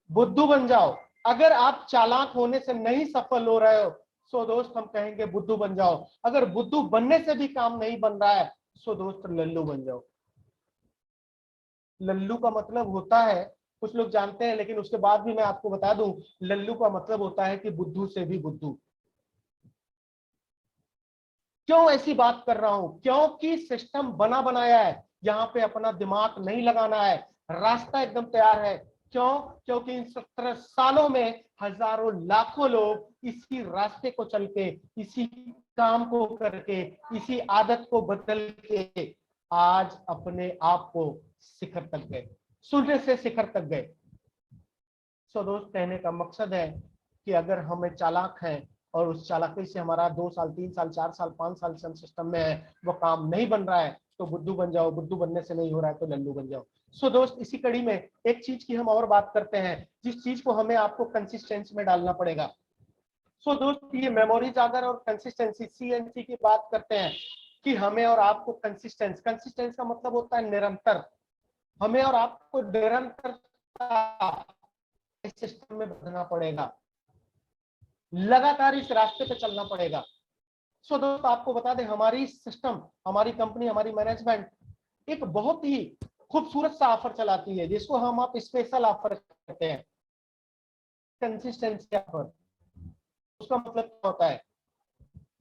बुद्धू बन जाओ। अगर आप चालाक होने से नहीं सफल हो रहे हो, सो दोस्त हम कहेंगे बुद्धू बन जाओ। अगर बुद्धू बनने से भी काम नहीं बन रहा है, सो दोस्त लल्लू बन जाओ। लल्लू का मतलब होता है, कुछ लोग जानते हैं लेकिन उसके बाद भी मैं आपको बता दूं, लल्लू का मतलब होता है कि बुद्धू से भी बुद्धू। क्यों ऐसी बात कर रहा हूं? क्योंकि सिस्टम बना बनाया है, यहाँ पे अपना दिमाग नहीं लगाना है, रास्ता एकदम तैयार है। क्यों? क्योंकि इन 17 सालों में हजारों लाखों लोग इसी रास्ते को चल के, इसी काम को करके, इसी आदत को बदल के आज अपने आप को शिखर तक गए, शून्य से शिखर तक गए। सो दोस्त, कहने का मकसद है कि अगर हमें चालाक है और उस चालाकी से हमारा 2 साल 3 साल 4 साल 5 साल से हम सिस्टम में है, वो काम नहीं बन रहा है, तो बुद्धू बन जाओ। बुद्धू बनने से नहीं हो रहा है तो लल्लू बन जाओ। सो दोस्त, इसी कड़ी में एक चीज की हम और बात करते हैं, जिस चीज को हमें आपको कंसिस्टेंसी में डालना पड़ेगा। सो दोस्त, ये मेमोरी जागर और कंसिस्टेंसी CNC की बात करते हैं कि हमें और आपको कंसिस्टेंस का मतलब होता है निरंतर। हमें और आपको निरंतर इस सिस्टम में बढ़ना पड़ेगा, लगातार इस रास्ते पे चलना पड़ेगा। सो दोस्तों, आपको बता दें, हमारी सिस्टम, हमारी कंपनी, हमारी मैनेजमेंट एक बहुत ही खूबसूरत सा ऑफर चलाती है, जिसको हम आप स्पेशल ऑफर कहते हैं, कंसिस्टेंसी ऑफर। उसका मतलब क्या होता है?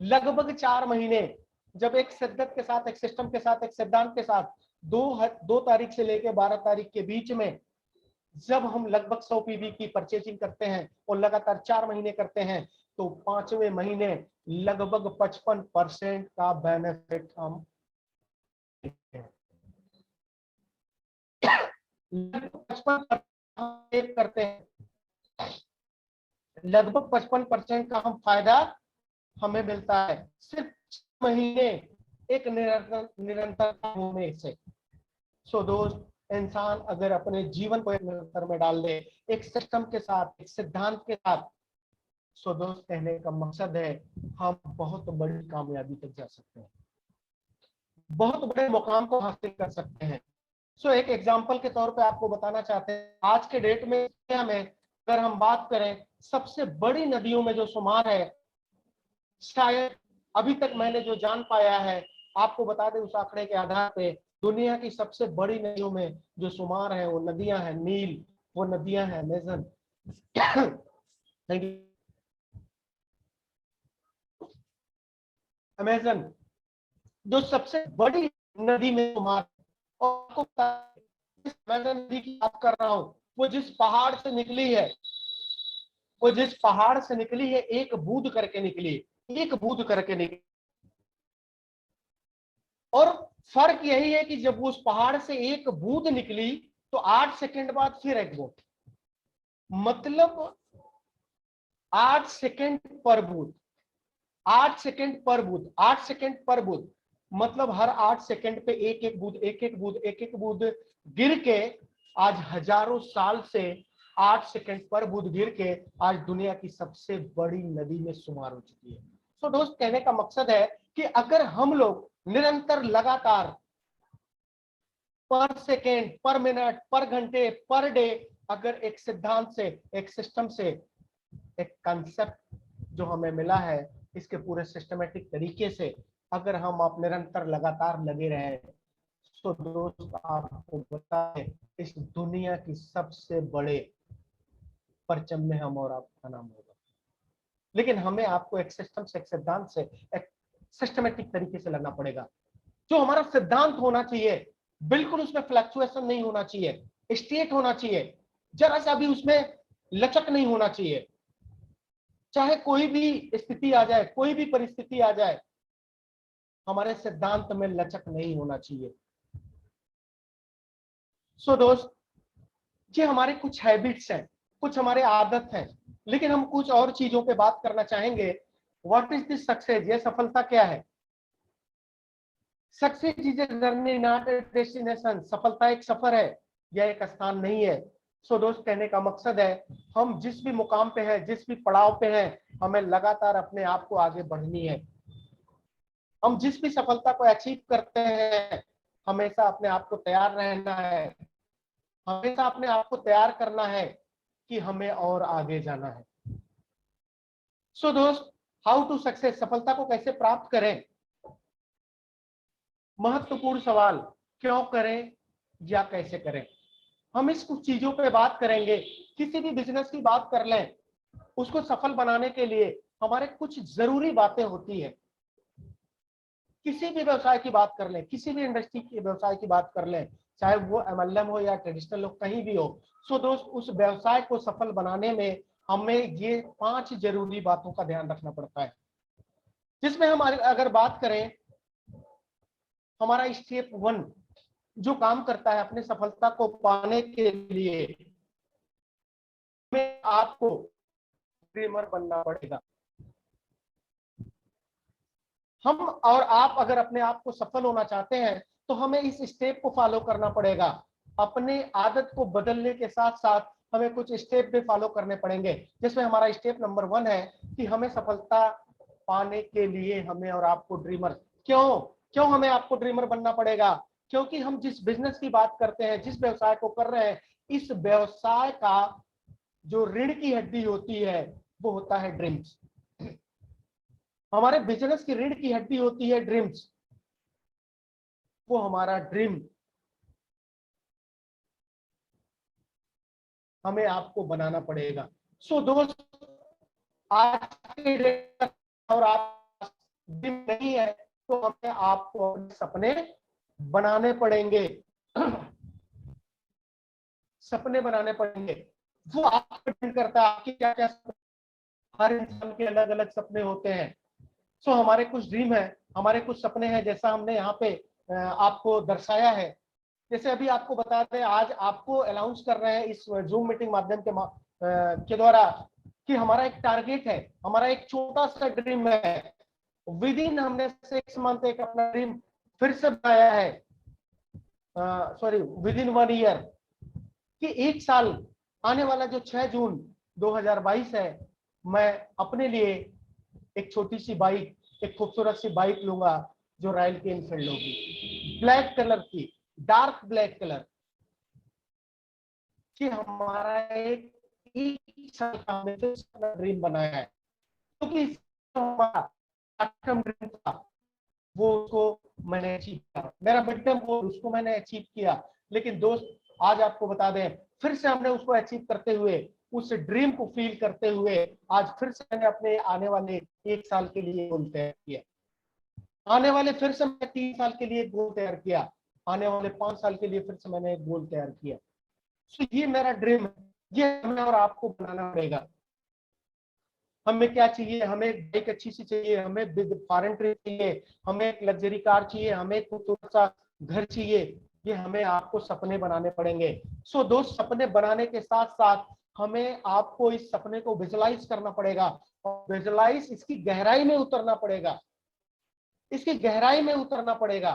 लगभग 4 महीने, जब एक शिद्दत के साथ, एक सिस्टम के साथ, एक सिद्धांत के साथ 2 तारीख से लेकर 12 तारीख के बीच में जब हम लगभग 100 PV की परचेजिंग करते हैं और लगातार 4 महीने करते हैं, तो 5वें महीने लगभग 55% का बेनिफिट हम लगभग 55% करते हैं, लगभग 55% का हम फायदा हमें मिलता है सिर्फ 6 महीने एक निरंतर होने से। सो दोस्त, इंसान अगर अपने जीवन को एक निरंतर में डाल दे, एक सिस्टम के साथ, एक सिद्धांत के साथ, सो दोस्त, कहने का मकसद है हम बहुत बड़ी कामयाबी तक जा सकते हैं, बहुत बड़े मुकाम को हासिल कर सकते हैं। सो एक एग्जांपल के तौर पे आपको बताना चाहते हैं, आज के डेट में इंडिया में अगर हम बात करें, सबसे बड़ी नदियों में जो शुमार है, शायद अभी तक मैंने जो जान पाया है, आपको बता दें उस आंकड़े के आधार पे, दुनिया की सबसे बड़ी नदियों में जो शुमार है वो नदियां हैं नील, वो नदियां हैं अमेजन। अमेजन जो सबसे बड़ी नदी में शुमार, और आपको अमेजन नदी की बात कर रहा हूं, वो जिस पहाड़ से निकली है, वो जिस पहाड़ से निकली है, एक बूंद करके निकली, एक बूंद करके निकली। और फर्क यही है कि जब उस पहाड़ से एक बूंद निकली तो 8 सेकंड बाद फिर एक बूंद, मतलब 8 सेकंड पर बूंद, 8 सेकंड पर बूंद, 8 सेकंड पर बूंद, मतलब हर 8 सेकंड पे एक एक बूंद, एक एक बूंद, एक एक बूंद गिर के आज हजारों साल से 8 सेकंड पर बूंद गिर के आज दुनिया की सबसे बड़ी नदी में शुमार हो चुकी है। तो दोस्त, कहने का मकसद है कि अगर हम लोग निरंतर लगातार पर सेकेंड, पर मिनट, पर घंटे, पर डे अगर एक सिद्धांत से, एक सिस्टम से, एक कंसेप्ट जो हमें मिला है इसके पूरे सिस्टमेटिक तरीके से अगर हम आप निरंतर लगातार लगे रहे, तो दोस्त आपको बताएं इस दुनिया की सबसे बड़े परचम में हम और आपका नाम होगा। लेकिन हमें आपको एक सिस्टम से, एक सिद्धांत से, एक सिस्टमेटिक तरीके से लगना पड़ेगा। जो हमारा सिद्धांत होना चाहिए बिल्कुल उसमें फ्लक्चुएशन नहीं होना चाहिए, स्टेट होना चाहिए, जरा सा भी उसमें लचक नहीं होना चाहिए। चाहे कोई भी स्थिति आ जाए, कोई भी परिस्थिति आ जाए, हमारे सिद्धांत में लचक नहीं होना चाहिए। सो दोस्त, ये हमारे कुछ हैबिट्स हैं, कुछ हमारे आदत हैं, लेकिन हम कुछ और चीजों पे बात करना चाहेंगे। What is this success? ये सफलता क्या है? Success is a journey not a destination. सफलता एक सफर है, यह एक स्थान नहीं है। सो दोस्त, कहने का मकसद है हम जिस भी मुकाम पे हैं, जिस भी पड़ाव पे हैं, हमें लगातार अपने आप को आगे बढ़नी है। हम जिस भी सफलता को अचीव करते हैं हमेशा अपने आप को तैयार रहना है, हमेशा अपने आप को तैयार करना है कि हमें और आगे जाना है। सो दोस्त, हाउ टू सक्सेस? सफलता को कैसे प्राप्त करें? महत्वपूर्ण सवाल, क्यों करें या कैसे करें? हम इस कुछ चीजों पे बात करेंगे। किसी भी बिजनेस की बात कर लें, उसको सफल बनाने के लिए हमारे कुछ जरूरी बातें होती है। किसी भी व्यवसाय की बात कर लें, किसी भी इंडस्ट्री के व्यवसाय की बात कर लें, चाहे वो एमएलएम हो या ट्रेडिशनल हो, कहीं भी हो। सो दोस्त, उस व्यवसाय को सफल बनाने में हमें ये 5 जरूरी बातों का ध्यान रखना पड़ता है, जिसमें हम अगर बात करें, हमारा स्टेप 1 जो काम करता है अपने सफलता को पाने के लिए, हमें आपको ड्रीमर बनना पड़ेगा। हम और आप अगर अपने आप को सफल होना चाहते हैं तो हमें इस स्टेप को फॉलो करना पड़ेगा। अपने आदत को बदलने के साथ साथ हमें कुछ स्टेप भी फॉलो करने पड़ेंगे, जिसमें हमारा स्टेप नंबर 1 है कि हमें सफलता पाने के लिए हमें और आपको ड्रीमर, क्यों हमें आपको ड्रीमर बनना पड़ेगा? क्योंकि हम जिस बिजनेस की बात करते हैं, जिस व्यवसाय को कर रहे हैं, इस व्यवसाय का जो रीढ़ की हड्डी होती है वो होता है ड्रीम्स। हमारे बिजनेस की रीढ़ की हड्डी होती है ड्रीम्स। वो हमारा ड्रीम हमें आपको बनाना पड़ेगा। सो दोस्त, आज के डेट और आप ड्रीम नहीं है तो हमें आपको अपने सपने बनाने पड़ेंगे। सपने बनाने पड़ेंगे, वो आप पर डिपेंड करता है आपकी क्या क्या। हर इंसान के अलग अलग सपने होते हैं। सो हमारे कुछ ड्रीम है, हमारे कुछ सपने हैं, जैसा हमने यहाँ पे आपको दर्शाया है। जैसे अभी आपको बता दें, आज आपको अनाउंस कर रहे हैं इस जूम मीटिंग माध्यम के द्वारा कि हमारा एक टारगेट है, हमारा एक छोटा सा ड्रीम है। विद इन हमने 6 मंथ एक अपना ड्रीम फिर से बनाया है, सॉरी विद इन 1 ईयर, कि 1 साल आने वाला जो 6 जून 2022 है, मैं अपने लिए एक छोटी सी बाइक, एक खूबसूरत सी बाइक लूंगा जो रॉयल की एनफील्ड होगी, ब्लैक कलर की, डार्क ब्लैक कलर की। हमारा एक साल का हमने ड्रीम बनाया है, क्योंकि हमारा ड्रीम था वो उसको मैंने अचीव किया, मेरा मिड टर्म गोल उसको मैंने अचीव किया। लेकिन दोस्त, आज आपको बता दें, फिर से हमने उसको अचीव करते हुए, उस ड्रीम को फील करते हुए, आज फिर से मैंने अपने आने वाले 1 साल के लिए गोल तैयार किया, आने वाले फिर से मैं 3 साल के लिए गोल तैयार किया, आने वाले 5 साल के लिए फिर से मैंने एक गोल तैयार किया। तो ये मेरा ड्रीम है, ये हमें और आपको बनाना पड़ेगा। हमें क्या चाहिए? हमें एक बाइक अच्छी सी चाहिए, हमें बिग फॉरेन ट्रिप चाहिए, हमें एक लग्जरी कार चाहिए, हमें एक खूबसूरत सा घर चाहिए। ये हमें आपको सपने बनाने पड़ेंगे। सो दोस्त, सपने बनाने के साथ साथ हमें आपको इस सपने को विजुलाइज करना पड़ेगा और विजुलाइज इसकी गहराई में उतरना पड़ेगा, इसकी गहराई में उतरना पड़ेगा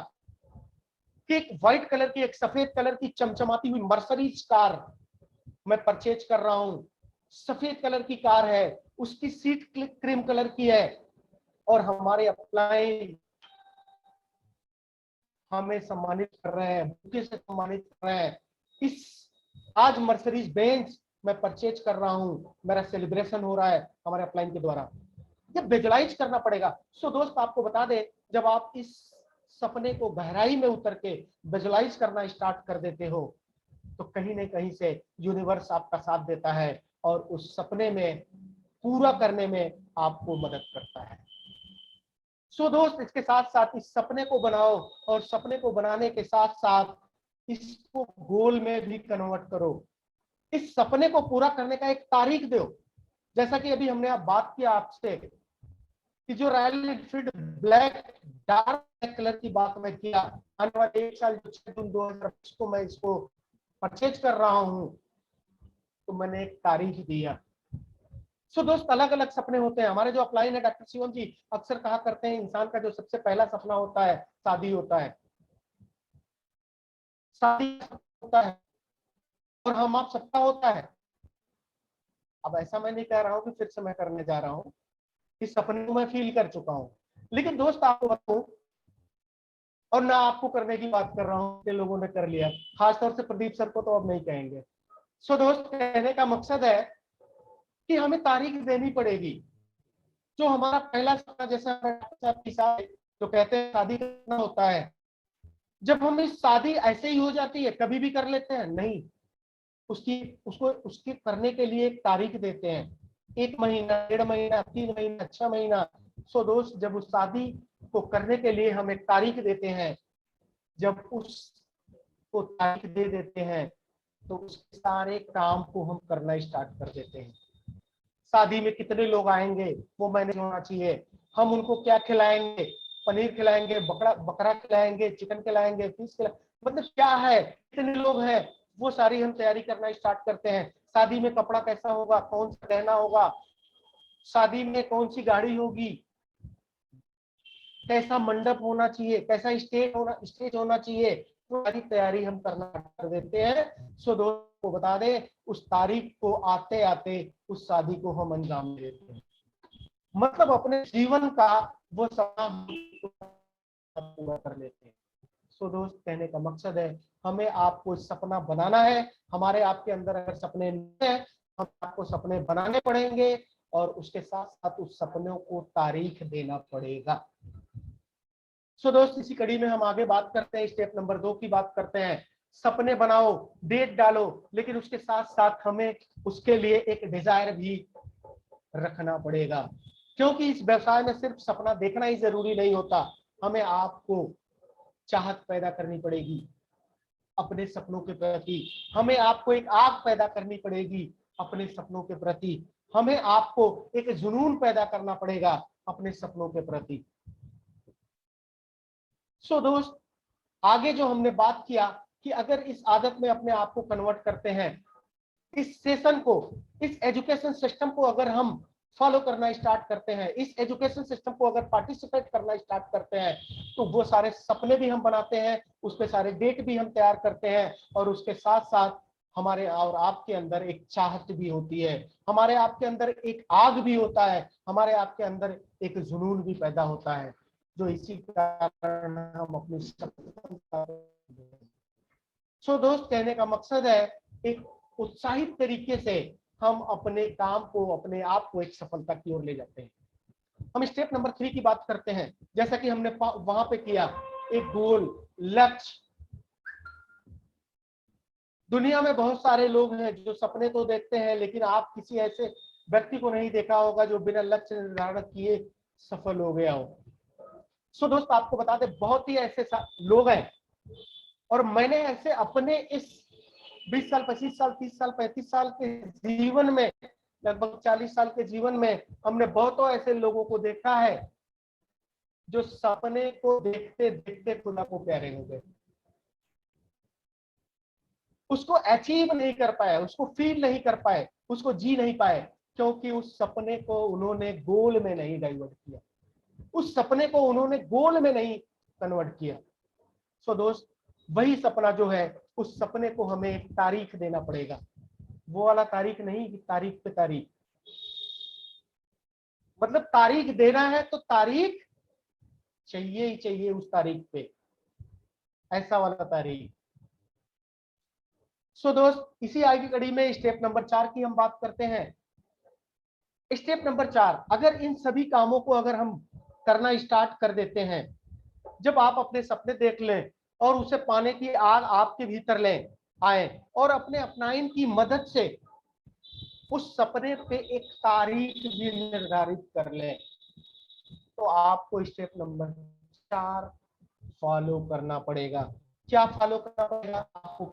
कि एक व्हाइट कलर की, एक सफेद कलर की चमचमाती हुई मर्सिडीज कार मैं परचेज कर रहा हूं। सफेद कलर की कार है, उसकी सीट क्रीम कलर की है और हमारे अपलाइन हमें सम्मानित कर रहे हैं, बुके से सम्मानित कर रहे हैं। इस आज मर्सिडीज बेंज मैं परचेज कर रहा हूं, मेरा सेलिब्रेशन हो रहा है हमारे अपलाइन के द्वारा। ये विजुलाइज करना पड़ेगा। सो दोस्त आपको बता दे, जब आप इस सपने को गहराई में उतर के विजुलाइज करना स्टार्ट कर देते हो तो कहीं न कहीं से यूनिवर्स आपका साथ देता है और उस सपने में पूरा करने में आपको मदद करता है। सो दोस्त इसके साथ साथ इस सपने को बनाओ और सपने को बनाने के साथ साथ इसको गोल में भी कन्वर्ट करो। इस सपने को पूरा करने का एक तारीख दो। जैसा कि अभी हमने बात किया आपसे कि जो royal Enfield black dark colour की बात मैं किया, आने वाले 1 साल 6 जून 2025 को मैं इसको परचेज कर रहा हूं, तो मैंने एक तारीख दिया। सो दोस्त अलग अलग सपने होते हैं। हमारे जो अपलाइन है डॉक्टर शिवम जी अक्सर कहा करते हैं, इंसान का जो सबसे पहला सपना होता है शादी होता है, शादी होता है और हम आप सबका होता है। अब ऐसा मैं नहीं कह रहा हूं कि फिर से मैं करने जा रहा हूं, इस सपने को मैं फील कर चुका हूं। लेकिन दोस्त आपको बताऊं, और ना आपको करने की बात कर रहा हूं कि लोगों ने कर लिया, खासतौर से प्रदीप सर को तो अब नहीं कहेंगे। सो दोस्त कहने का मकसद है कि हमें तारीख देनी पड़ेगी। जो हमारा पहला सपना, जैसा तो कहते हैं शादी करना होता है, जब हम इस शादी ऐसे ही हो जाती है कभी भी कर लेते हैं, नहीं, उसके करने के लिए एक तारीख देते हैं, 1 महीना, 1.5 महीना, 3 महीना, 6 महीना। सो दोस्त जब उस शादी को करने के लिए हम एक तारीख देते हैं, जब उसको तारीख दे देते हैं तो उसके सारे काम को हम करना स्टार्ट कर देते हैं। शादी में कितने लोग आएंगे वो मैनेज होना चाहिए, हम उनको क्या खिलाएंगे, पनीर खिलाएंगे, बकरा खिलाएंगे, चिकन खिलाएंगे, फिश खिलाएंगे, मतलब क्या है, कितने लोग हैं, वो सारी हम तैयारी करना स्टार्ट करते हैं। शादी में कपड़ा कैसा होगा, कौन सा गहना होगा, शादी में कौन सी गाड़ी होगी, कैसा मंडप होना चाहिए, कैसा स्टेज होना चाहिए, वो सारी तैयारी हम करना कर देते हैं। सो दोस्तों को बता दें, उस तारीख को आते आते उस शादी को हम अंजाम देते हैं, मतलब अपने जीवन का वो सपना पूरा कर लेते हैं। सो दोस्त कहने का मकसद है हमें आपको सपना बनाना है। हमारे आपके अंदर अगर सपने नहीं है, हम आपको सपने बनाने पड़ेंगे और उसके साथ साथ उस सपनों को तारीख देना पड़ेगा। सो दोस्त इसी कड़ी में हम आगे बात करते हैं, स्टेप नंबर 2 की बात करते हैं। सपने बनाओ, डेट डालो, लेकिन उसके साथ साथ हमें उसके लिए एक डिजायर भी रखना पड़ेगा, क्योंकि इस व्यवसाय में सिर्फ सपना देखना ही जरूरी नहीं होता, हमें आपको चाहत पैदा करनी पड़ेगी अपने सपनों के प्रति, हमें आपको एक आग पैदा करनी पड़ेगी अपने सपनों के प्रति, हमें आपको एक जुनून पैदा करना पड़ेगा अपने सपनों के प्रति। सो दोस्त आगे जो हमने बात किया कि अगर इस आदत में अपने आप को कन्वर्ट करते हैं, इस सेशन को, इस एजुकेशन सिस्टम को अगर हम फॉलो करना स्टार्ट करते हैं, इस एजुकेशन सिस्टम को अगर पार्टिसिपेट करना स्टार्ट करते हैं, तो वो सारे सपने भी हम बनाते हैं, उस पे सारे डेट भी हम तैयार करते हैं और उसके साथ साथ हमारे और आपके अंदर एक चाहत भी होती है, हमारे आपके अंदर एक आग भी होता है, हमारे आपके अंदर एक जुनून भी पैदा होता है, जो इसी कारण हम अपनी सफलता। सो दोस्त कहने का मकसद है एक उत्साहित तरीके से हम अपने काम को, अपने आप को एक सफलता की ओर ले जाते हैं। हम स्टेप नंबर 3 की बात करते हैं, जैसा कि हमने वहां पे किया, एक गोल, लक्ष्य। दुनिया में बहुत सारे लोग हैं जो सपने तो देखते हैं, लेकिन आप किसी ऐसे व्यक्ति को नहीं देखा होगा जो बिना लक्ष्य निर्धारण किए सफल हो गया हो। सो दोस्त आपको बता दें, बहुत ही ऐसे लोग हैं और मैंने ऐसे अपने इस 20 साल, 25 साल, 30 साल, 35 साल के जीवन में, लगभग 40 साल के जीवन में हमने बहुतों ऐसे लोगों को देखा है जो सपने को देखते देखते खुदा को प्यारे हो गए, उसको अचीव नहीं कर पाए, उसको फील नहीं कर पाए, उसको जी नहीं पाए, क्योंकि उस सपने को उन्होंने गोल में नहीं डाइवर्ट किया, उस सपने को उन्होंने गोल में नहीं कन्वर्ट किया। सो दोस्त, वही सपना जो है, उस सपने को हमें एक तारीख देना पड़ेगा। वो वाला तारीख नहीं कि तारीख पे तारीख, मतलब तारीख देना है तो तारीख चाहिए ही चाहिए उस तारीख पे, ऐसा वाला तारीख। सो दोस्त, इसी आगे कड़ी में स्टेप नंबर 4 की हम बात करते हैं। स्टेप नंबर 4, अगर इन सभी कामों को अगर हम करना स्टार्ट कर देते हैं, जब आप अपने सपने देख लें और उसे पाने की आग आपके भीतर लें आए और अपने अपनाइन की मदद से उस सपने पे एक तारीख भी निर्धारित कर लें, तो आपको स्टेप नंबर 4 फॉलो करना पड़ेगा। क्या फॉलो करना पड़ेगा आपको?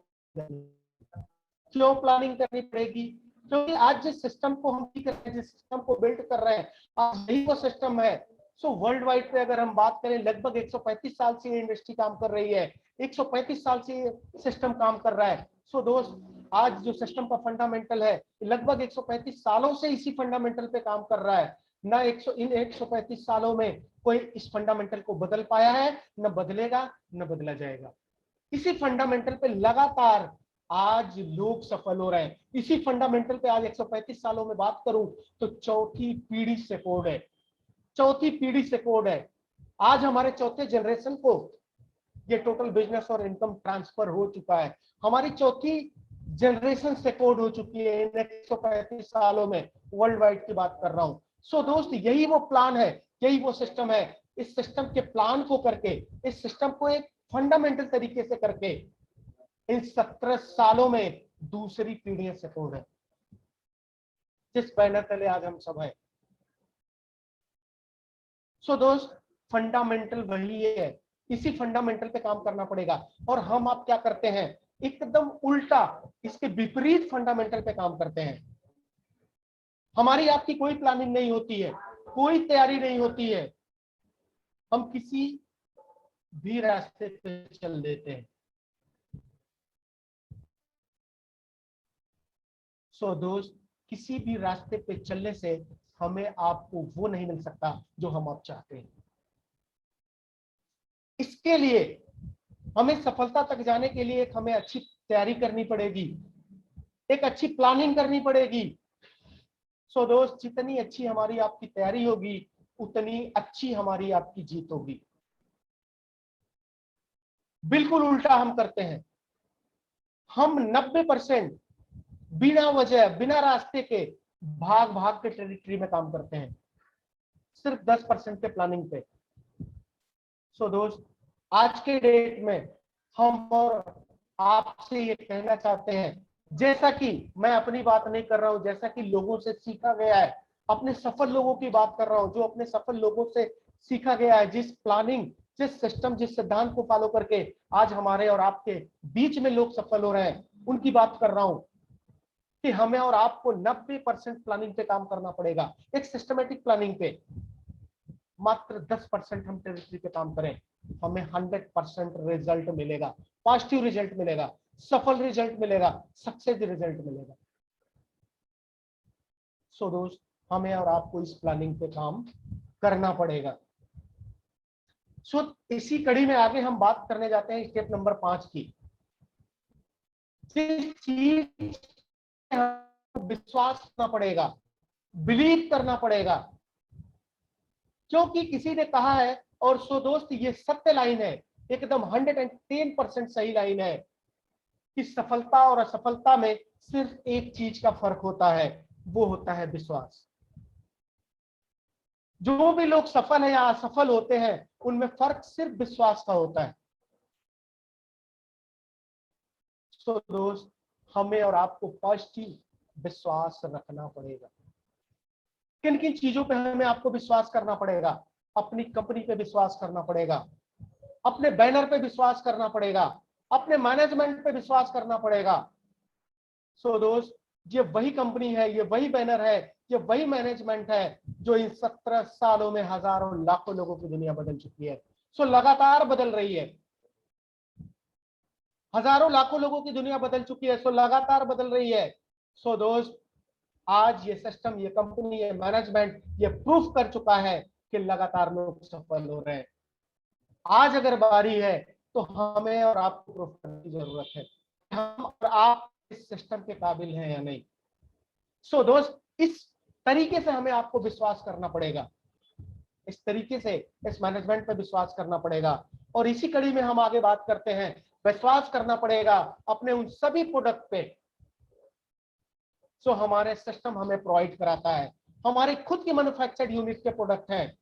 क्यों प्लानिंग करनी पड़ेगी? क्योंकि आज जिस सिस्टम को हम कर रहे हैं, जिस सिस्टम को बिल्ड कर रहे हैं, आज यही वो सिस्टम है। सो वर्ल्ड वाइड पे अगर हम बात करें, लगभग 135 साल से ये इंडस्ट्री काम कर रही है, 135 साल से ये सिस्टम काम कर रहा है। सो दोस्त, आज जो सिस्टम का फंडामेंटल है, लगभग 135 सालों से इसी फंडामेंटल पे काम कर रहा है। ना इन 135 सालों में कोई इस फंडामेंटल को बदल पाया है, न बदलेगा, न बदला जाएगा। इसी फंडामेंटल पे लगातार आज लोग सफल हो रहे हैं। इसी फंडामेंटल पे आज 135 सालों में बात करूं तो चौथी पीढ़ी से कोड है, चौथी पीढ़ी से कोड है। आज हमारे चौथे जनरेशन को ये टोटल बिजनेस और इनकम ट्रांसफर हो चुका है। हमारी चौथी जनरेशन से कोड हो चुकी है इन 135 सालों में, वर्ल्ड वाइड की बात कर रहा हूं। सो दोस्त, यही वो प्लान है, यही वो सिस्टम है। इस सिस्टम के प्लान को करके, इस सिस्टम को एक फंडामेंटल तरीके से करके इन 17 सालों में दूसरी पीढ़ी से कोड है, जिस बैनर तले आज हम सब हैं। सो दोस्त, फंडामेंटल वही है, इसी फंडामेंटल पे काम करना पड़ेगा। और हम आप क्या करते हैं, एकदम उल्टा, इसके विपरीत फंडामेंटल पे काम करते हैं। हमारी आपकी कोई प्लानिंग नहीं होती है, कोई तैयारी नहीं होती है, हम किसी भी रास्ते पे चल देते हैं। सो दोस्त, किसी भी रास्ते पे चलने से हमें आपको वो नहीं मिल सकता जो हम आप चाहते हैं। इसके लिए हमें सफलता तक जाने के लिए एक हमें अच्छी तैयारी करनी पड़ेगी, एक अच्छी प्लानिंग करनी पड़ेगी। सो दोस्त, जितनी अच्छी हमारी आपकी तैयारी होगी, उतनी अच्छी हमारी आपकी जीत होगी। बिल्कुल उल्टा हम करते हैं। हम 90% बिना वजह, बिना रास्ते के भाग भाग के टेरिटरी में काम करते हैं, सिर्फ 10% के प्लानिंग पे। सो दोस्त, आज के डेट में हम और आपसे ये कहना चाहते हैं, जैसा कि मैं अपनी बात नहीं कर रहा हूं, जैसा कि लोगों से सीखा गया है, अपने सफल लोगों की बात कर रहा हूं, जो अपने सफल लोगों से सीखा गया है, जिस प्लानिंग, जिस सिस्टम, जिस सिद्धांत को फॉलो करके आज हमारे और आपके बीच में लोग सफल हो रहे हैं, उनकी बात कर रहा हूं कि हमें और आपको 90% प्लानिंग पे काम करना पड़ेगा, एक सिस्टमेटिक प्लानिंग पे। मात्र 10% हम टेरिटरी पे काम करें, हमें 100% रिजल्ट मिलेगा, पॉजिटिव रिजल्ट मिलेगा, सफल रिजल्ट मिलेगा, सक्सेस रिजल्ट मिलेगा। सो दोस्त, हमें और आपको इस प्लानिंग पे काम करना पड़ेगा। सो इसी कड़ी में आगे हम बात करने जाते हैं स्टेप नंबर 5 की। जिस चीज विश्वास करना पड़ेगा, बिलीव करना पड़ेगा, क्योंकि किसी ने कहा है, और सो दोस्त ये सत्य लाइन है, एकदम 110% सही लाइन है, कि सफलता और असफलता में सिर्फ एक चीज का फर्क होता है, वो होता है विश्वास। जो भी लोग सफल है या असफल होते हैं, उनमें फर्क सिर्फ विश्वास का होता है। सो दोस्त, हमें और आपको पॉजिटिव विश्वास रखना पड़ेगा। किन किन चीजों पे हमें आपको विश्वास करना पड़ेगा? अपनी कंपनी पे विश्वास करना पड़ेगा, अपने बैनर पे विश्वास करना पड़ेगा, अपने मैनेजमेंट पे विश्वास करना पड़ेगा। सो दोस्त, ये वही कंपनी है, ये वही बैनर है, ये वही मैनेजमेंट है जो इन 17 सालों में हजारों लाखों लोगों की दुनिया बदल चुकी है। सो लगातार बदल रही है, हजारों लाखों लोगों की दुनिया बदल चुकी है, सो लगातार बदल रही है। सो दोस्त, आज ये सिस्टम, ये कंपनी, ये मैनेजमेंट ये प्रूफ कर चुका है कि लगातार लोग सफल हो रहे हैं। आज अगर बारी है तो हमें और आपको प्रूफ करने की जरूरत है हम और आप इस सिस्टम के काबिल हैं या नहीं। सो दोस्त, इस तरीके से हमें आपको विश्वास करना पड़ेगा, इस तरीके से इस मैनेजमेंट पे विश्वास करना पड़ेगा। और इसी कड़ी में हम आगे बात करते हैं, विश्वास करना पड़ेगा अपने उन सभी प्रोडक्ट पे जो हमारे सिस्टम हमें प्रोवाइड कराता है। हमारे खुद की मैन्युफैक्चर्ड यूनिट के प्रोडक्ट हैं,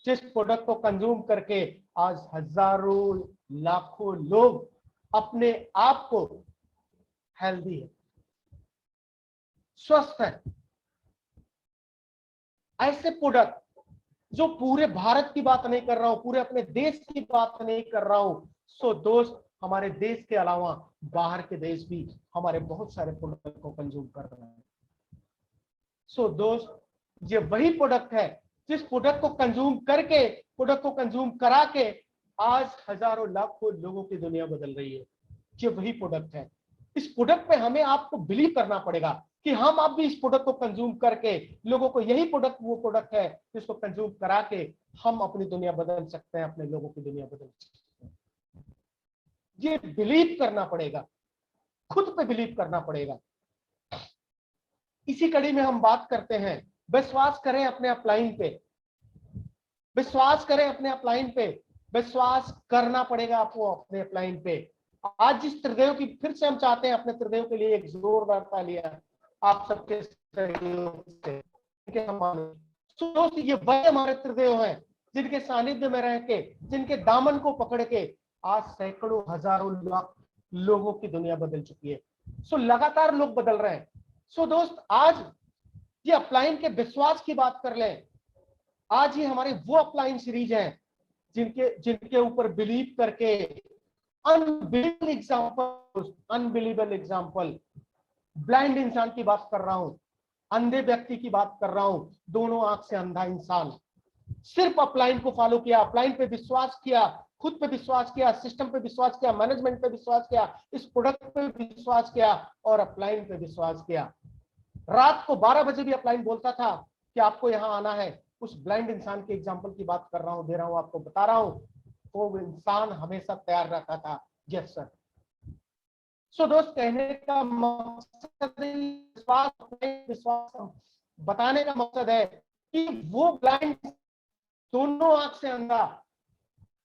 जिस प्रोडक्ट को कंज्यूम करके आज हजारों लाखों लोग अपने आप को हेल्दी है, स्वस्थ है। ऐसे प्रोडक्ट जो पूरे भारत की बात नहीं कर रहा हूं, पूरे अपने देश की बात नहीं कर रहा हूं। सो दोस्त, हमारे देश के अलावा बाहर के देश भी हमारे बहुत सारे प्रोडक्ट को कंज्यूम कर रहे हैं। सो दोस्त, ये वही प्रोडक्ट है जिस प्रोडक्ट को कंज्यूम करके, प्रोडक्ट को कंज्यूम करा के आज हजारों लाखों लोगों की दुनिया बदल रही है। ये वही प्रोडक्ट है। इस प्रोडक्ट पे हमें आपको बिलीव करना पड़ेगा कि हम अब भी इस प्रोडक्ट को कंज्यूम करके लोगों को, यही प्रोडक्ट वो प्रोडक्ट है जिसको कंज्यूम करा के हम अपनी दुनिया बदल सकते हैं, अपने लोगों की दुनिया बदल सकते हैं। ये बिलीव करना पड़ेगा, खुद पे बिलीव करना पड़ेगा। इसी कड़ी में हम बात करते हैं, विश्वास करें अपने अपलाइन पे, विश्वास करें अपने अपलाइन पे, विश्वास करना पड़ेगा आपको अपने अपलाइन पे। आज जिस त्रिदेव की, फिर से हम चाहते हैं अपने त्रिदेव के लिए एक जोरदार तालियां आप सबके सहयोग से। दोस्तों, ये वही हमारे त्रिदेव हैं जिनके सानिध्य में रह के, जिनके दामन को पकड़ के आज सैकड़ों हजारों लाख लोगों की दुनिया बदल चुकी है। सो लगातार लोग बदल रहे हैं। सो दोस्त, आज ये अपलाइन के विश्वास की बात कर लें। आज ये हमारे वो अपलाइन सीरीज हैं जिनके जिनके ऊपर बिलीव करके unbelievable example, unbelievable example, blind इंसान की बात कर रहा हूं, अंधे व्यक्ति की बात कर रहा हूं, दोनों आंख से अंधा इंसान सिर्फ अपलाइन को फॉलो किया, अपलाइन पे विश्वास किया, खुद पे विश्वास किया, सिस्टम पे विश्वास किया, मैनेजमेंट पे विश्वास किया, इस प्रोडक्ट पे विश्वास किया और अपलाइन पे विश्वास किया। रात को 12 बजे भी अपलाइन बोलता था कि आपको यहां आना है। उस ब्लाइंड इंसान के एग्जांपल की बात कर रहा हूं, दे रहा हूं, आपको बता रहा हूं। वो इंसान हमेशा तैयार रहता था। Yes sir. सो दोस्त, कहने का मकसद, विश्वास, विश्वास बताने का मकसद है कि वो ब्लाइंड, दोनों आंख से अंधा,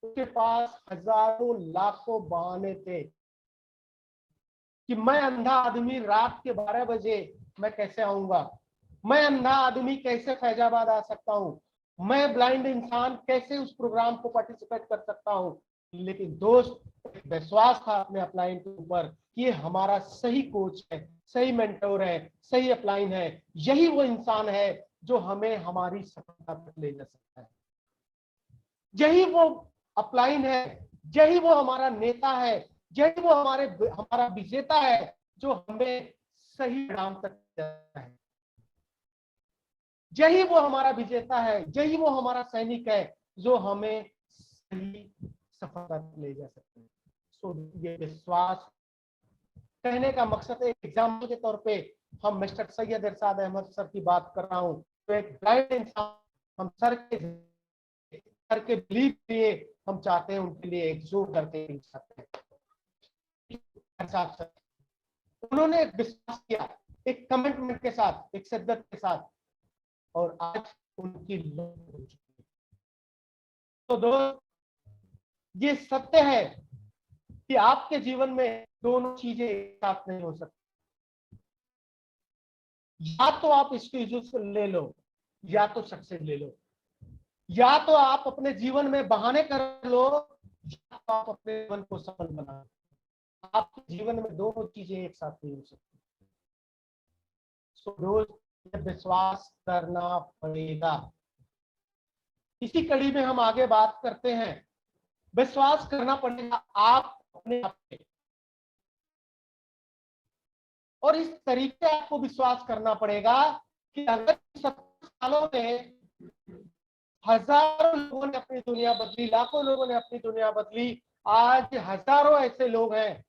उसके पास हजारों लाखों बहाने थे कि मैं अंधा आदमी रात के 12 बजे मैं कैसे आऊंगा, मैं अंधा आदमी कैसे फैजाबाद आ सकता हूं, मैं ब्लाइंड इंसान कैसे उस प्रोग्राम को पार्टिसिपेट कर सकता हूं। लेकिन दोस्त, विश्वास था अपने अपलाइन के ऊपर कि ये हमारा सही कोच है, सही मेंटोर है, सही अपलाइन है, यही वो इंसान है जो हमें हमारी सफलता तक ले जा सकता है। यही वो अपलाइन है, यही वो हमारा नेता है, यही वो हमारा विजेता है जो हमें सही परिणाम तक जाता है। यही वो हमारा विजेता है, यही वो हमारा सैनिक है जो हमें सही सफलता तक ले जा सकते हैं। सो ये विश्वास, कहने का मकसद है, एग्जाम्पल के तौर पे हम मिस्टर सैयद इरशाद अहमद सर की बात कर रहा हूं, तो एक ब्लाइंड इंसान, हम सर के बिलीव के लिए हम चाहते हैं, उनके लिए एक जोर करते चाहते हैं। उन्होंने एक विश्वास किया, एक कमिटमेंट के साथ, एक शिद्दत के साथ, और आज उनकी लौट हो चुकी है। तो दोस्त, ये सत्य है कि आपके जीवन में दोनों चीजें एक साथ नहीं हो सकती। या तो आप एक्सक्यूज ले लो, या तो सक्सेस ले लो। या तो आप अपने जीवन में बहाने कर लो, या तो आप अपने जीवन को सफल बना लो। आपके जीवन में दोनों चीजें एक साथ नहीं हो सकती। सो दोस्त, विश्वास करना पड़ेगा। इसी कड़ी में हम आगे बात करते हैं, विश्वास करना पड़ेगा आप अपने आप पे, और इस तरीके से आपको विश्वास करना पड़ेगा कि अगर 70 सालों में हजारों लोगों ने अपनी दुनिया बदली, लाखों लोगों ने अपनी दुनिया बदली, आज हजारों ऐसे लोग हैं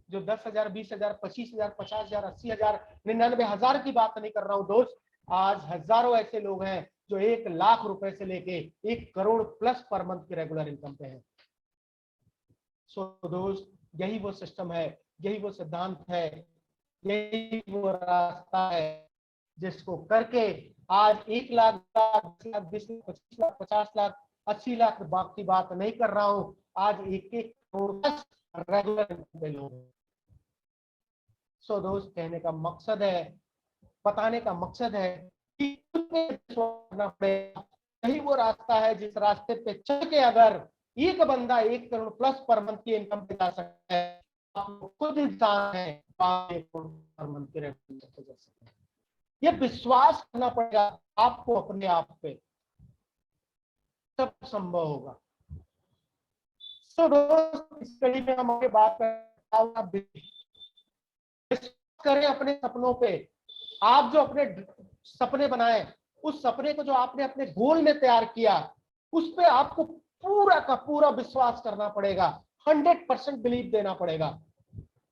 जो 10,000, 20,000, 25,000, 50,000, 80,000, 99,000 की बात नहीं कर रहा हूं दोस्त। आज हजारों ऐसे लोग हैं जो 1 लाख रुपए से लेके 1 करोड़ प्लस पर मंथ की रेगुलर इनकम पे है। सो दोस्त, यही वो सिस्टम है, यही वो सिद्धांत है, यही वो रास्ता है जिसको करके आज 1 लाख, 10 लाख, 20 लाख, 25 लाख, 50 लाख, 80 लाख की बात नहीं कर रहा हूं। आज 1-1 करोड़ रेगुलर इनकम पे लोग हैं। सो दोस्त, कहने का मकसद है, बताने का मकसद है कि यही वो रास्ता है जिस रास्ते पे चल के अगर एक बंदा 1 करोड़ प्लस पर मंथ की इनकम पे जा सकता है, आप खुद इंसान है, आप 1 करोड़ पर मंथ की इनकम पे जा सकते हैं। ये विश्वास करना पड़ेगा आपको अपने आप पे, तब संभव होगा। सो दोस्त, इस कड़ी में हम आगे बात करें अपने सपनों पे। आप जो अपने सपने बनाए, उस सपने को जो आपने अपने गोल में तैयार किया, उस पे आपको पूरा का पूरा विश्वास करना पड़ेगा, 100% बिलीव देना पड़ेगा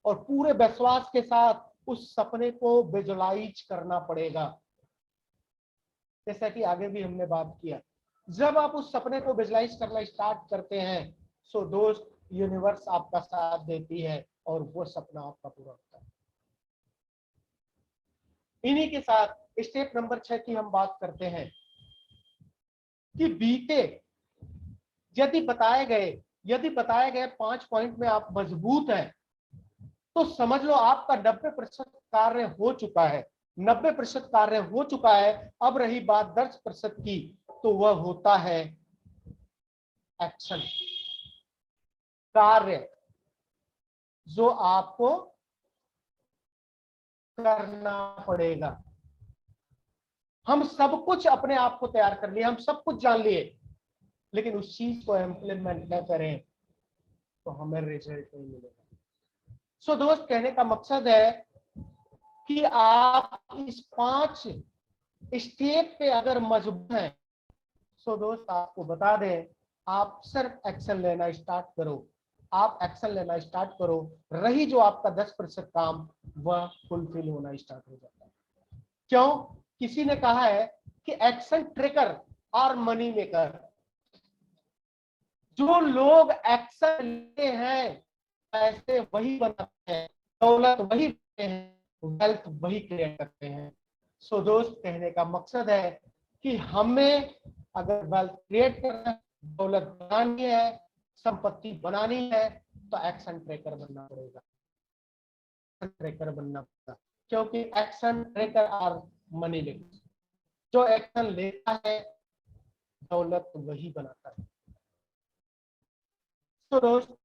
और पूरे विश्वास के साथ उस सपने को विजुअलाइज करना पड़ेगा। जैसा कि आगे भी हमने बात किया, जब आप उस सपने को विजुअलाइज करना स्टार्ट करते हैं, सो दोस्त, यूनिवर्स आपका साथ देती है और वो सपना आपका पूरा होता है। इन्हीं के साथ स्टेप नंबर 6 की हम बात करते हैं कि बीते यदि बताए गए 5 पॉइंट में आप मजबूत हैं, तो समझ लो आपका 90% कार्य हो चुका है। 90% कार्य हो चुका है। अब रही बात 10% की, तो वह होता है एक्शन, कार्य जो आपको करना पड़ेगा। हम सब कुछ अपने आप को तैयार कर लिए, हम सब कुछ जान लिए, लेकिन उस चीज को इम्प्लीमेंट न करें तो हमें रिजल्ट नहीं मिलेगा। सो दोस्त, कहने का मकसद है कि आप इस 5 स्टेप पे अगर मजबूत हैं, सो दोस्त आपको बता दें, आप सिर्फ एक्शन लेना स्टार्ट करो। आप एक्शन लेना स्टार्ट करो, रही जो आपका 10% काम, वह फुलफिल होना स्टार्ट हो जाता है। क्यों? किसी ने कहा है कि एक्शन ट्रिगर और मनी मेकर। जो लोग एक्शन लेते हैं, पैसे वही बनाते हैं, दौलत वही बनाते हैं, वेल्थ वही क्रिएट करते हैं। सो दोस्त, कहने का मकसद है कि हमें अगर वेल्थ क्रिएट करना है, दौलत बनानी है, संपत्ति बनानी है, तो एक्शन ट्रेकर बनना पड़ेगा। ट्रेकर बनना पड़ेगा, क्योंकि एक्शन ट्रेकर और मनी मेकर, जो एक्शन लेता है दौलत वही बनाता है। तो दोस्त,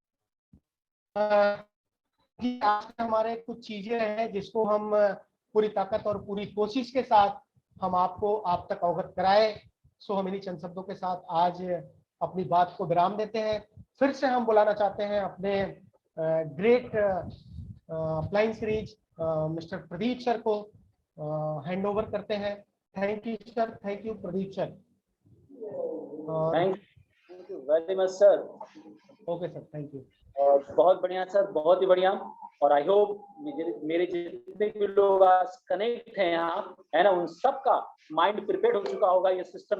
आज हमारे कुछ चीजें हैं जिसको हम पूरी ताकत और पूरी कोशिश के साथ हम आपको आप तक अवगत कराए। सो हम इन्हीं चंद शब्दों के साथ आज अपनी बात को विराम देते हैं। फिर से हम बुलाना चाहते हैं अपने great flying series mister Pradeep sir को, हैंड ओवर करते हैं। Thank you sir, thank you Pradeep sir. Thank you very much sir. Okay sir, thank you. और बहुत बढ़िया सर, बहुत ही बढ़िया। और आई होप मेरे जितने भी लोग आज कनेक्ट हैं यहाँ, है ना, उन सबका माइंड प्रिपेयर हो चुका होगा ये सिस्टम